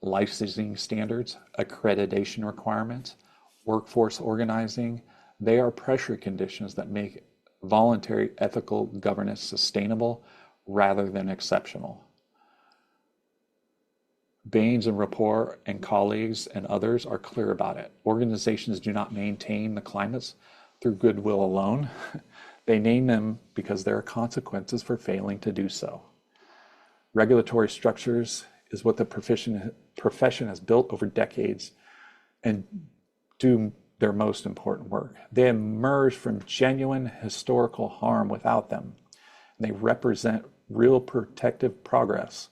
Licensing standards, accreditation requirements, workforce organizing, they are pressure conditions that make voluntary ethical governance sustainable rather than exceptional. Baines and Rapport and colleagues and others are clear about it. Organizations do not maintain the climates through goodwill alone. They name them because there are consequences for failing to do so. Regulatory structures is what the profession has built over decades and do their most important work. They emerge from genuine historical harm without them, and they represent real protective progress.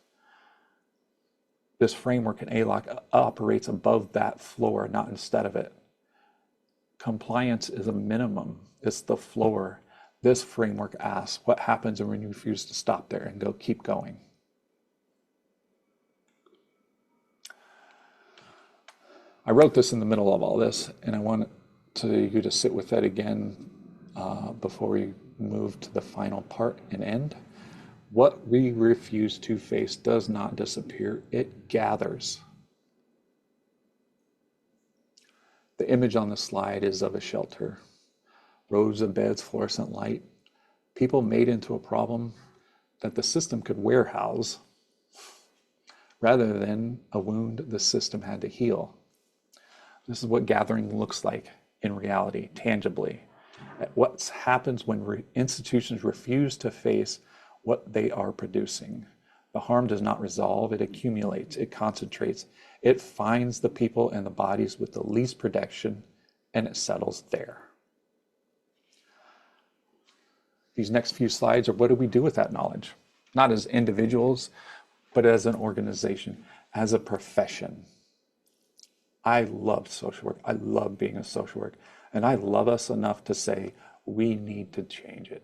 This framework in ALOC operates above that floor, not instead of it. Compliance is a minimum, it's the floor. This framework asks, what happens when you refuse to stop there and keep going? I wrote this in the middle of all this, and I want you to sit with that again before we move to the final part and end. What we refuse to face does not disappear, it gathers. The image on the slide is of a shelter. Rows of beds, fluorescent light. People made into a problem that the system could warehouse rather than a wound the system had to heal. This is what gathering looks like in reality, tangibly. What happens when institutions refuse to face what they are producing. The harm does not resolve, it accumulates, it concentrates, it finds the people and the bodies with the least protection, and it settles there. These next few slides are what do we do with that knowledge? Not as individuals, but as an organization, as a profession. I love social work. I love being a social worker. And I love us enough to say we need to change it.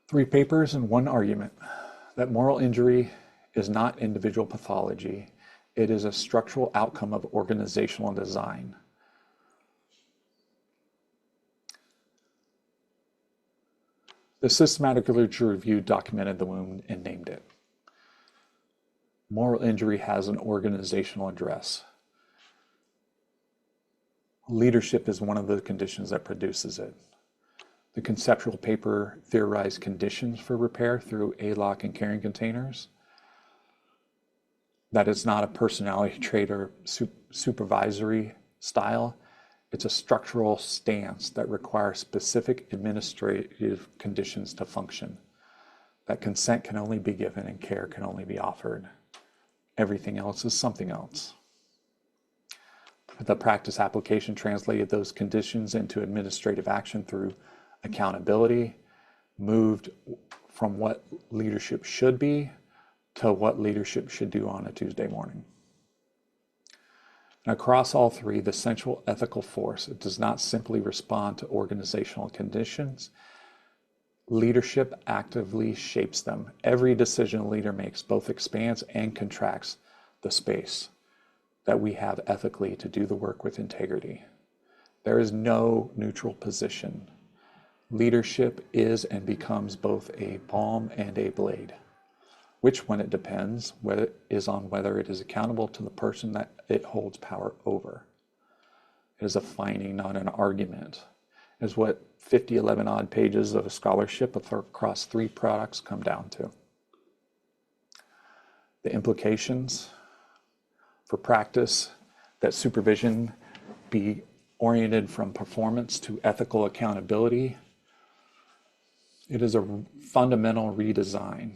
Three papers and one argument that moral injury is not individual pathology. It is a structural outcome of organizational design. The systematic literature review documented the wound and named it. Moral injury has an organizational address. Leadership is one of the conditions that produces it. The conceptual paper theorized conditions for repair through ALOC and carrying containers. That is not a personality trait or supervisory style. It's a structural stance that requires specific administrative conditions to function. That consent can only be given and care can only be offered. Everything else is something else. The practice application translated those conditions into administrative action through accountability, moved from what leadership should be to what leadership should do on a Tuesday morning. And across all three, the central ethical force, it does not simply respond to organizational conditions. Leadership actively shapes them. Every decision a leader makes both expands and contracts the space that we have ethically to do the work with integrity. There is no neutral position. Leadership is and becomes both a balm and a blade, which one it depends is on whether it is accountable to the person that it holds power over. It is a finding, not an argument, is what 11 odd pages of a scholarship across 3 products come down to. The implications for practice that supervision be oriented from performance to ethical accountability. It is a fundamental redesign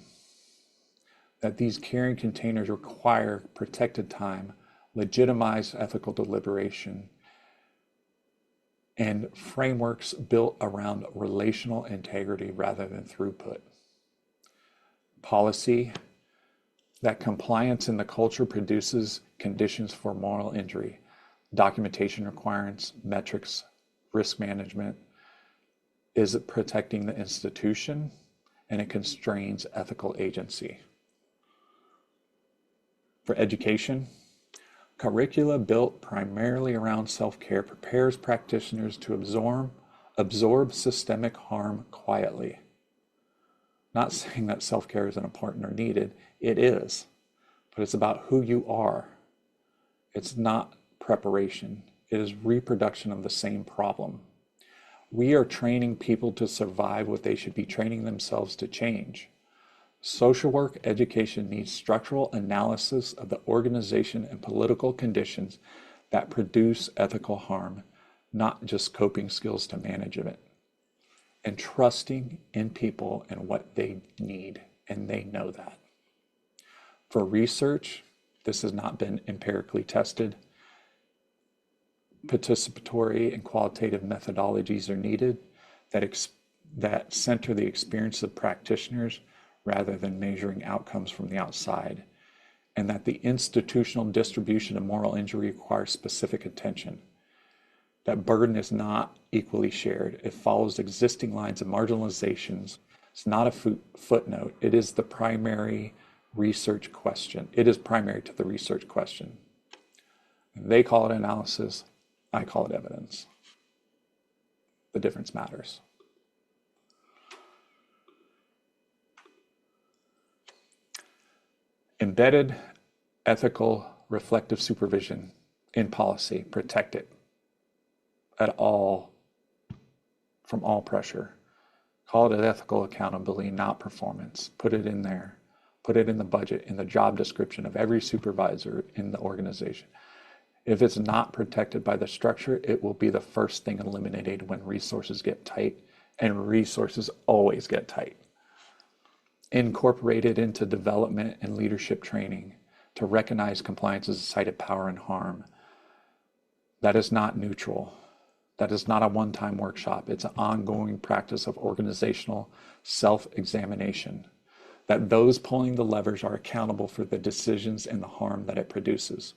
that these caring containers require protected time, legitimized ethical deliberation, and frameworks built around relational integrity rather than throughput. Policy that compliance in the culture produces conditions for moral injury, documentation requirements, metrics, risk management. Is it protecting the institution, and it constrains ethical agency. For education, curricula built primarily around self-care prepares practitioners to absorb systemic harm quietly. Not saying that self-care isn't important or needed, it is, but it's about who you are. It's not preparation, it is reproduction of the same problem. We are training people to survive what they should be training themselves to change. Social work education needs structural analysis of the organization and political conditions that produce ethical harm, not just coping skills to manage it. And trusting in people and what they need, and they know that. For research, this has not been empirically tested. Participatory and qualitative methodologies are needed that center the experience of practitioners rather than measuring outcomes from the outside, and that the institutional distribution of moral injury requires specific attention. That burden is not equally shared. It follows existing lines of marginalizations. It's not a footnote. It is the primary research question. It is primary to the research question. They call it analysis. I call it evidence. The difference matters. Embedded ethical reflective supervision in policy. Protect it at all, from all pressure. Call it ethical accountability, not performance. Put it in there. Put it in the budget, in the job description of every supervisor in the organization. If it's not protected by the structure, it will be the first thing eliminated when resources get tight, and resources always get tight. Incorporated into development and leadership training to recognize compliance as a site of power and harm. That is not neutral. That is not a one-time workshop. It's an ongoing practice of organizational self-examination. That those pulling the levers are accountable for the decisions and the harm that it produces.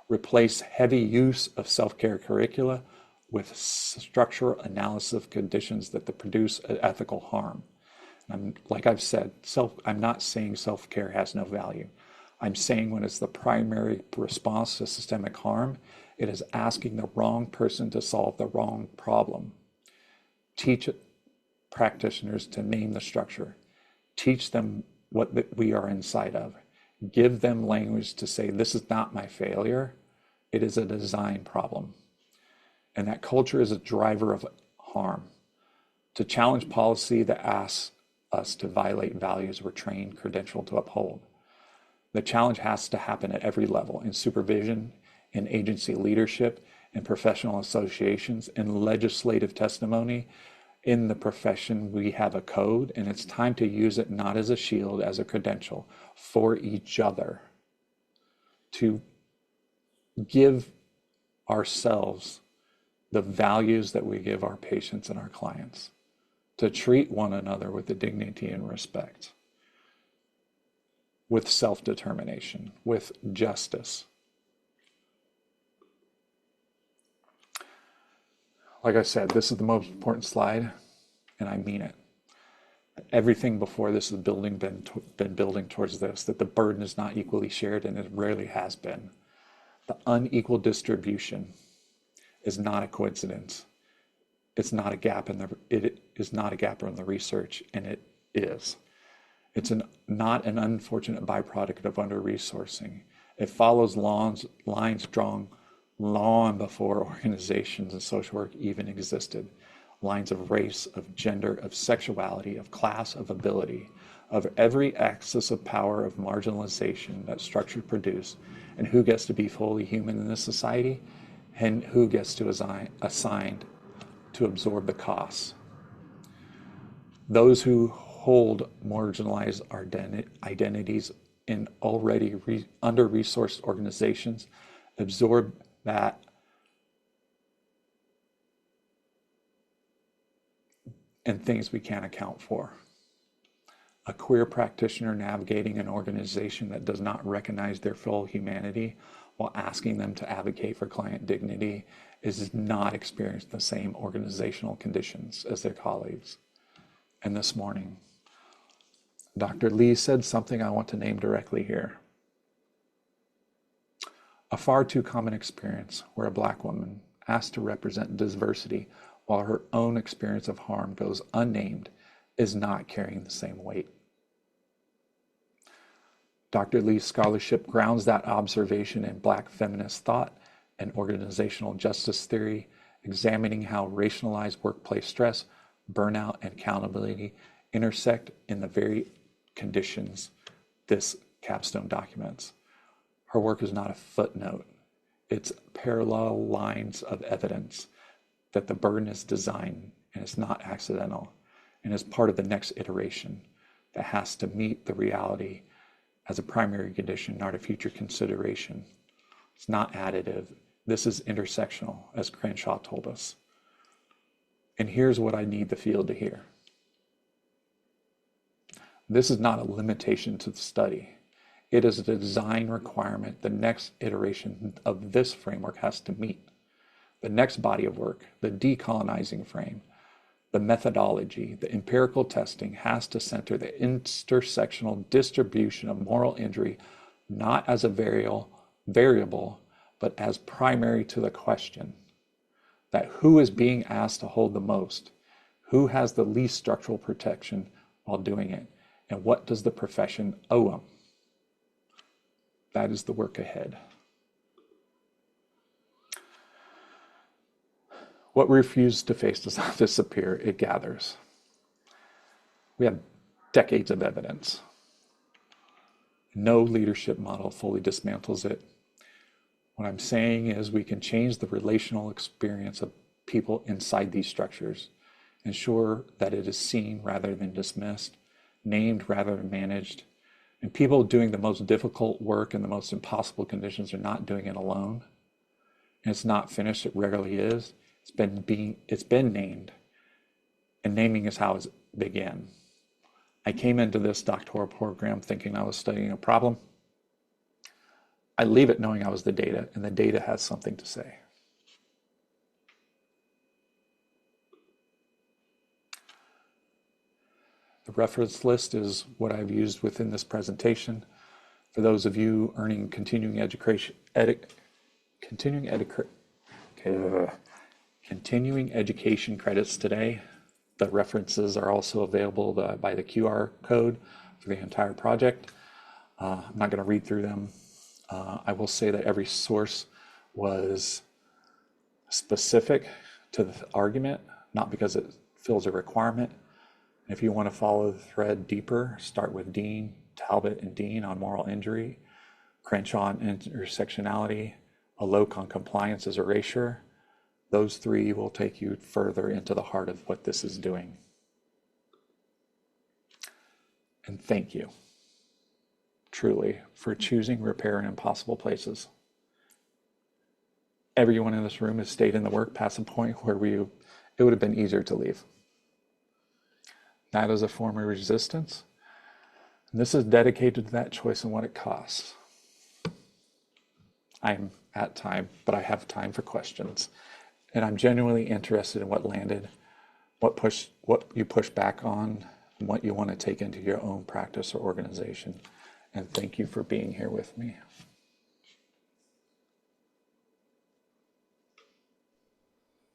Replace heavy use of self-care curricula with structural analysis of conditions that produce ethical harm. Like I've said, I'm not saying self-care has no value. I'm saying when it's the primary response to systemic harm, it is asking the wrong person to solve the wrong problem. Teach practitioners to name the structure. Teach them what we are inside of. Give them language to say, this is not my failure. It is a design problem. And that culture is a driver of harm. To challenge policy that asks us to violate values we're trained, credentialed to uphold. The challenge has to happen at every level, in supervision, in agency leadership, in professional associations, in legislative testimony. In the profession, we have a code, and it's time to use it not as a shield, as a credential for each other, to give ourselves the values that we give our patients and our clients, to treat one another with the dignity and respect, with self-determination, with justice. Like I said, this is the most important slide, and I mean it. Everything before this has been building towards this, that the burden is not equally shared, and it rarely has been. The unequal distribution is not a coincidence. It's not a gap in the, it is not a gap in the research, and it is. It's not an unfortunate byproduct of under-resourcing. It follows lines drawn long before organizations and social work even existed. Lines of race, of gender, of sexuality, of class, of ability, of every axis of power, of marginalization that structure produce, and who gets to be fully human in this society, and who gets to assigned to absorb the costs. Those who hold marginalized identities in already under-resourced organizations absorb that and things we can't account for. A queer practitioner navigating an organization that does not recognize their full humanity while asking them to advocate for client dignity is not experiencing the same organizational conditions as their colleagues. And this morning, Dr. Lee said something I want to name directly here. A far too common experience where a Black woman asked to represent diversity while her own experience of harm goes unnamed is not carrying the same weight. Dr. Lee's scholarship grounds that observation in Black feminist thought and organizational justice theory, examining how racialized workplace stress, burnout, and accountability intersect in the very conditions this capstone documents. Her work is not a footnote. It's parallel lines of evidence that the burden is designed and it's not accidental and is part of the next iteration that has to meet the reality as a primary condition, not a future consideration. It's not additive. This is intersectional, as Crenshaw told us. And here's what I need the field to hear. This is not a limitation to the study. It is a design requirement the next iteration of this framework has to meet. The next body of work, the decolonizing frame, the methodology, the empirical testing has to center the intersectional distribution of moral injury not as a variable, but as primary to the question that who is being asked to hold the most, who has the least structural protection while doing it, and what does the profession owe them? That is the work ahead. What we refuse to face does not disappear, it gathers. We have decades of evidence. No leadership model fully dismantles it. What I'm saying is we can change the relational experience of people inside these structures, ensure that it is seen rather than dismissed, named rather than managed, and people doing the most difficult work in the most impossible conditions are not doing it alone. And it's not finished, it rarely is. It's been named, and naming is how it began. I came into this doctoral program thinking I was studying a problem. I leave it knowing I was the data, and the data has something to say. The reference list is what I've used within this presentation. For those of you earning continuing education credits today, the references are also available by the QR code for the entire project. I'm not going to read through them. I will say that every source was specific to the argument, not because it fills a requirement. If you want to follow the thread deeper, start with Dean, Talbot, and Dean on moral injury, Crenshaw on intersectionality, ALOC on compliance as erasure. Those three will take you further into the heart of what this is doing. And thank you, truly, for choosing repair in impossible places. Everyone in this room has stayed in the work past a point where it would have been easier to leave. That is a form of resistance. And this is dedicated to that choice and what it costs. I'm at time, but I have time for questions. And I'm genuinely interested in what landed, what you push back on, and what you want to take into your own practice or organization. And thank you for being here with me.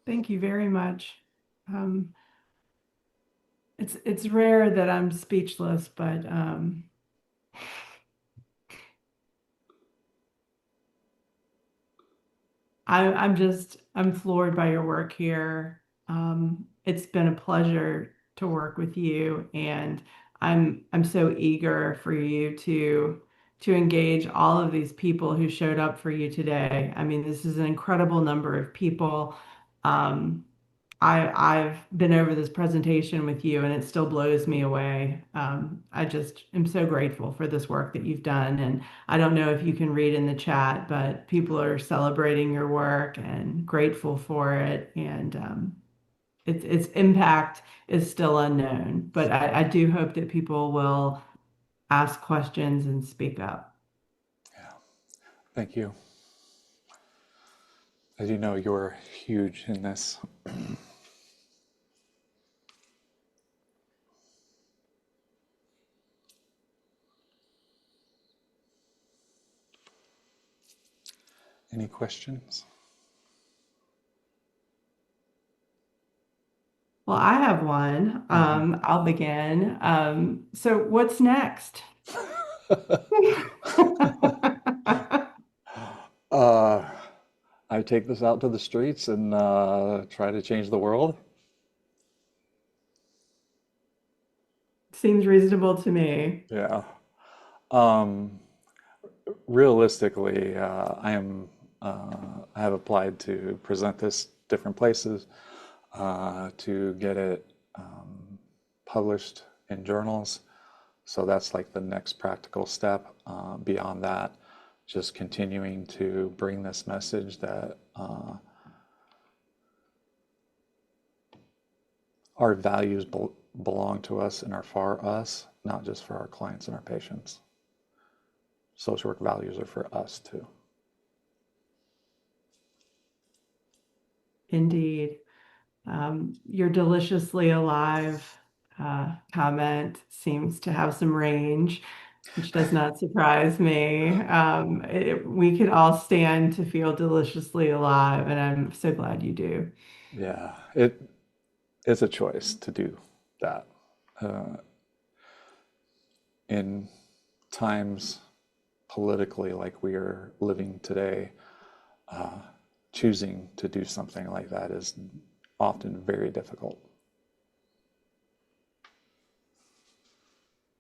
Thank you very much. Um, it's rare that I'm speechless, but I'm floored by your work here. It's been a pleasure to work with you, and I'm so eager for you to engage all of these people who showed up for you today. I mean, this is an incredible number of people. Um, I've been over this presentation with you and it still blows me away. I just am so grateful for this work that you've done. And I don't know if you can read in the chat, but people are celebrating your work and grateful for it. And its impact is still unknown. But I do hope that people will ask questions and speak up. Yeah, thank you. As you know, you're huge in this. Any questions? Well, I have one. I'll begin. So what's next? uh, I take this out to the streets and try to change the world. Seems reasonable to me. Yeah. Um, Realistically, I have applied to present this different places, to get it published in journals. So that's like the next practical step. Beyond that, just continuing to bring this message that our values belong to us and are for us, not just for our clients and our patients. Social work values are for us too. Indeed. Your deliciously alive comment seems to have some range, which does not surprise me. We can all stand to feel deliciously alive, and I'm so glad you do. Yeah, it's a choice to do that. In times politically like we are living today, choosing to do something like that is often very difficult.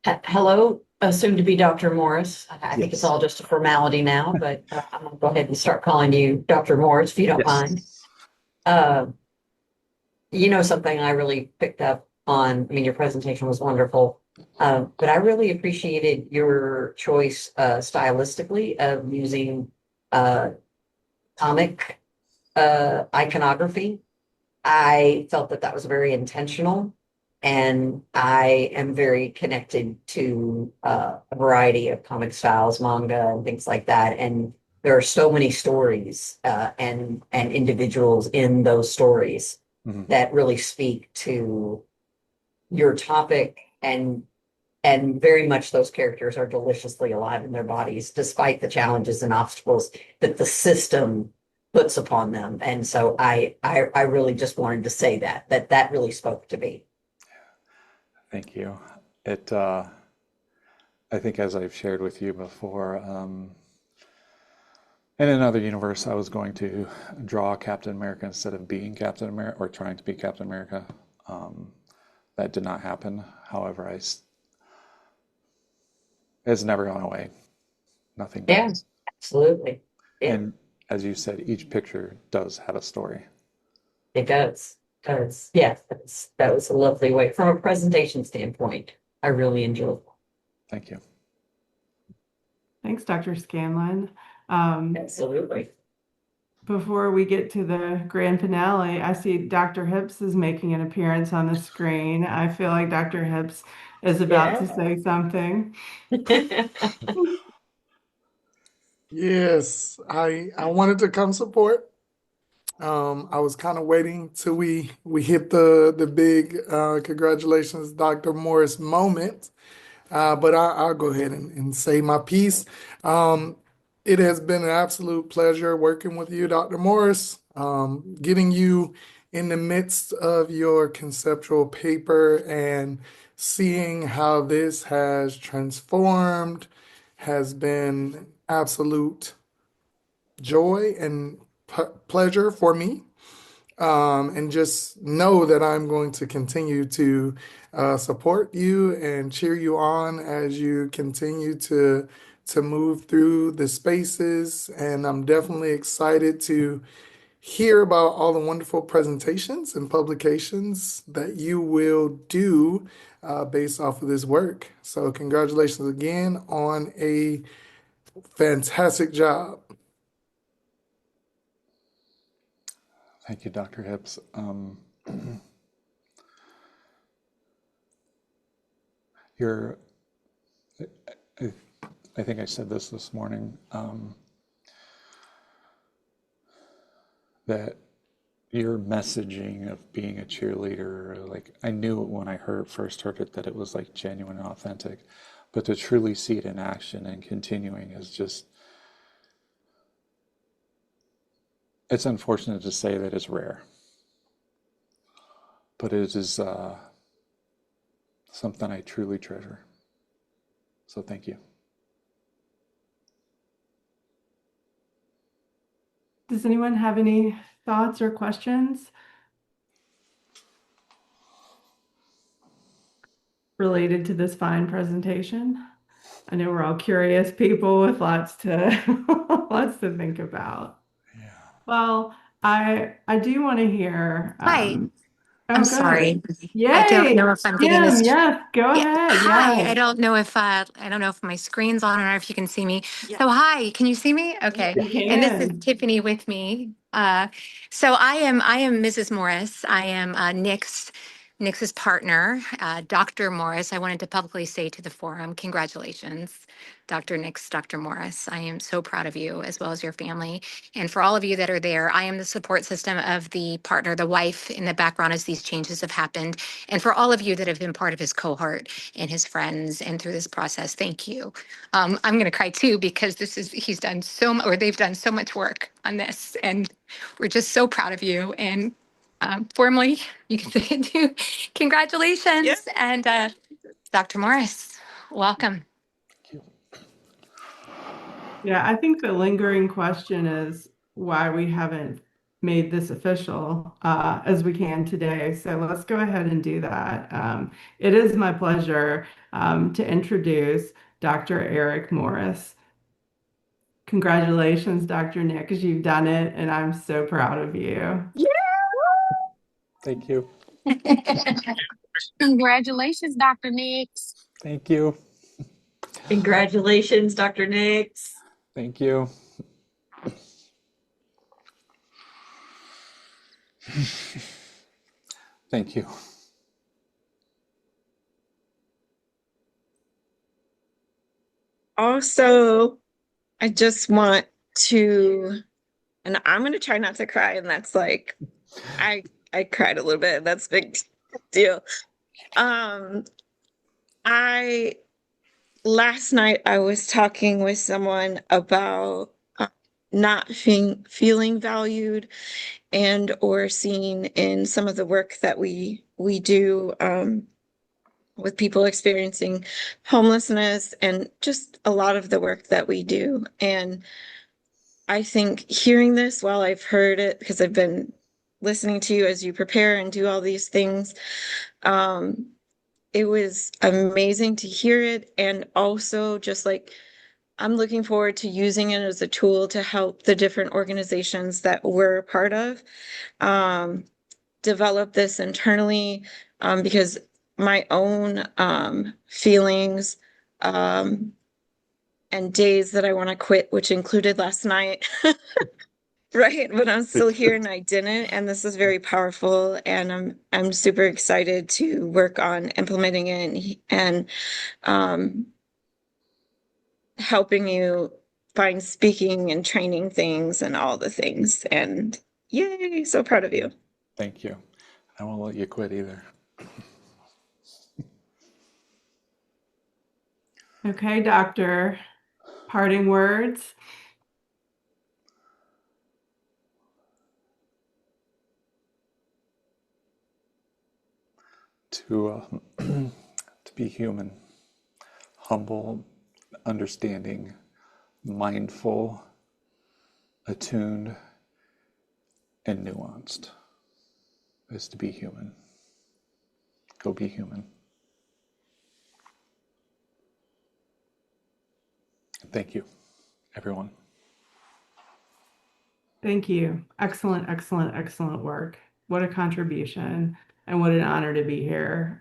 Hello, soon to be Dr. Morris. I think it's Yes. all just a formality now, but I'm going to go ahead and start calling you Dr. Morris if you don't mind. Yes. Uh, something I really picked up on, I mean, your presentation was wonderful, but I really appreciated your choice stylistically of using uh, comic iconography. I felt that that was very intentional, and I am very connected to a variety of comic styles, manga, and things like that. And there are so many stories and individuals in those stories Mhm. that really speak to your topic, and very much those characters are deliciously alive in their bodies, despite the challenges and obstacles that the system puts upon them. And so I really just wanted to say that really spoke to me. Thank you. It, I think, as I've shared with you before, in another universe, I was going to draw Captain America instead of being Captain America or trying to be Captain America. That did not happen. However, it's never gone away. Nothing Yeah, does. absolutely. It And as you said, each picture does have a story. it does. Does. Yes, that was a lovely way from a presentation standpoint. I really enjoyed it. Thank you. Thanks, Dr. Scanlon. Absolutely. Before we get to the grand finale, I see Dr. Hips is making an appearance on the screen. I feel like Dr. Hips is about to Yeah. say something. Yes, I wanted to come support. I was kind of waiting till we hit the big congratulations, Dr. Morris moment. But I'll go ahead and say my piece. Um, it has been an absolute pleasure working with you, Dr. Morris. Getting you in the midst of your conceptual paper and seeing how this has transformed has been absolute joy and pleasure for me. And just know that I'm going to continue to support you and cheer you on as you continue to move through the spaces. And I'm definitely excited to hear about all the wonderful presentations and publications that you will do based off of this work. So congratulations again on a fantastic job. Thank you, Dr. Hips. You're, I, I think I said this morning, that your messaging of being a cheerleader, like I knew it when I first heard it, that it was like genuine and authentic, but to truly see it in action and continuing is just, it's unfortunate to say that it's rare, but it is something I truly treasure. So thank you. Does anyone have any thoughts or questions related to this fine presentation? I know we're all curious people with lots to lots to think about. Yeah. Well, I do want to hear. Hi, I'm Oh, go ahead. sorry. I don't Yay, know if I'm getting Kim. this. Yes, go Yeah. ahead. Hi. Yes, I don't know if my screen's on or if you can see me. So hi, can you see me? Okay. we And this is can. Tiffany with me. So I am Mrs. Morris. I am Nick's partner, Dr. Morris. I wanted to publicly say to the forum, congratulations, Dr. Morris. I am so proud of you as well as your family. And for all of you that are there, I am the support system of the partner, the wife in the background as these changes have happened. And for all of you that have been part of his cohort and his friends and through this process, thank you. I'm going to cry too because he's done so much, or they've done so much work on this. And we're just so proud of you. And formally, you can say it too. Congratulations. Yeah. And Dr. Morris, welcome. Thank you. Yeah, I think the lingering question is why we haven't made this official as we can today. So let's go ahead and do that. It is my pleasure to introduce Dr. Eric Morris. Congratulations, Dr. Nick, as you've done it, and I'm so proud of you. Yeah. Thank you. Congratulations, Dr. Nix. Thank you. Congratulations, Dr. Nix. Thank you. Thank you. Also, I just want to, and I'm going to try not to cry, and that's like, I cried a little bit, and that's a big deal. Last night I was talking with someone about not feeling valued and or seen in some of the work that we do with people experiencing homelessness and just a lot of the work that we do. And I think hearing this while I've heard it, because I've been listening to you as you prepare and do all these things, it was amazing to hear it. And also just like, I'm looking forward to using it as a tool to help the different organizations that we're a part of develop this internally, because my own feelings and days that I want to quit, which included last night, right? But I'm still here and I didn't. And this is very powerful. And I'm super excited to work on implementing it and helping you find speaking and training things and all the things. And yay, so proud of you. Thank you. I won't let you quit either. Okay, Doctor, parting words. to to be human, humble, understanding, mindful, attuned, and nuanced is to be human. Go be human. Thank you, everyone. Thank you. Excellent, excellent, excellent work. What a contribution, and what an honor to be here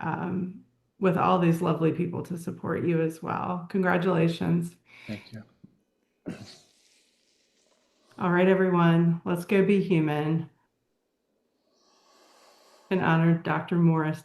with all these lovely people to support you as well. Congratulations. Thank you. All right, everyone, let's go be human and honor Dr. Morris.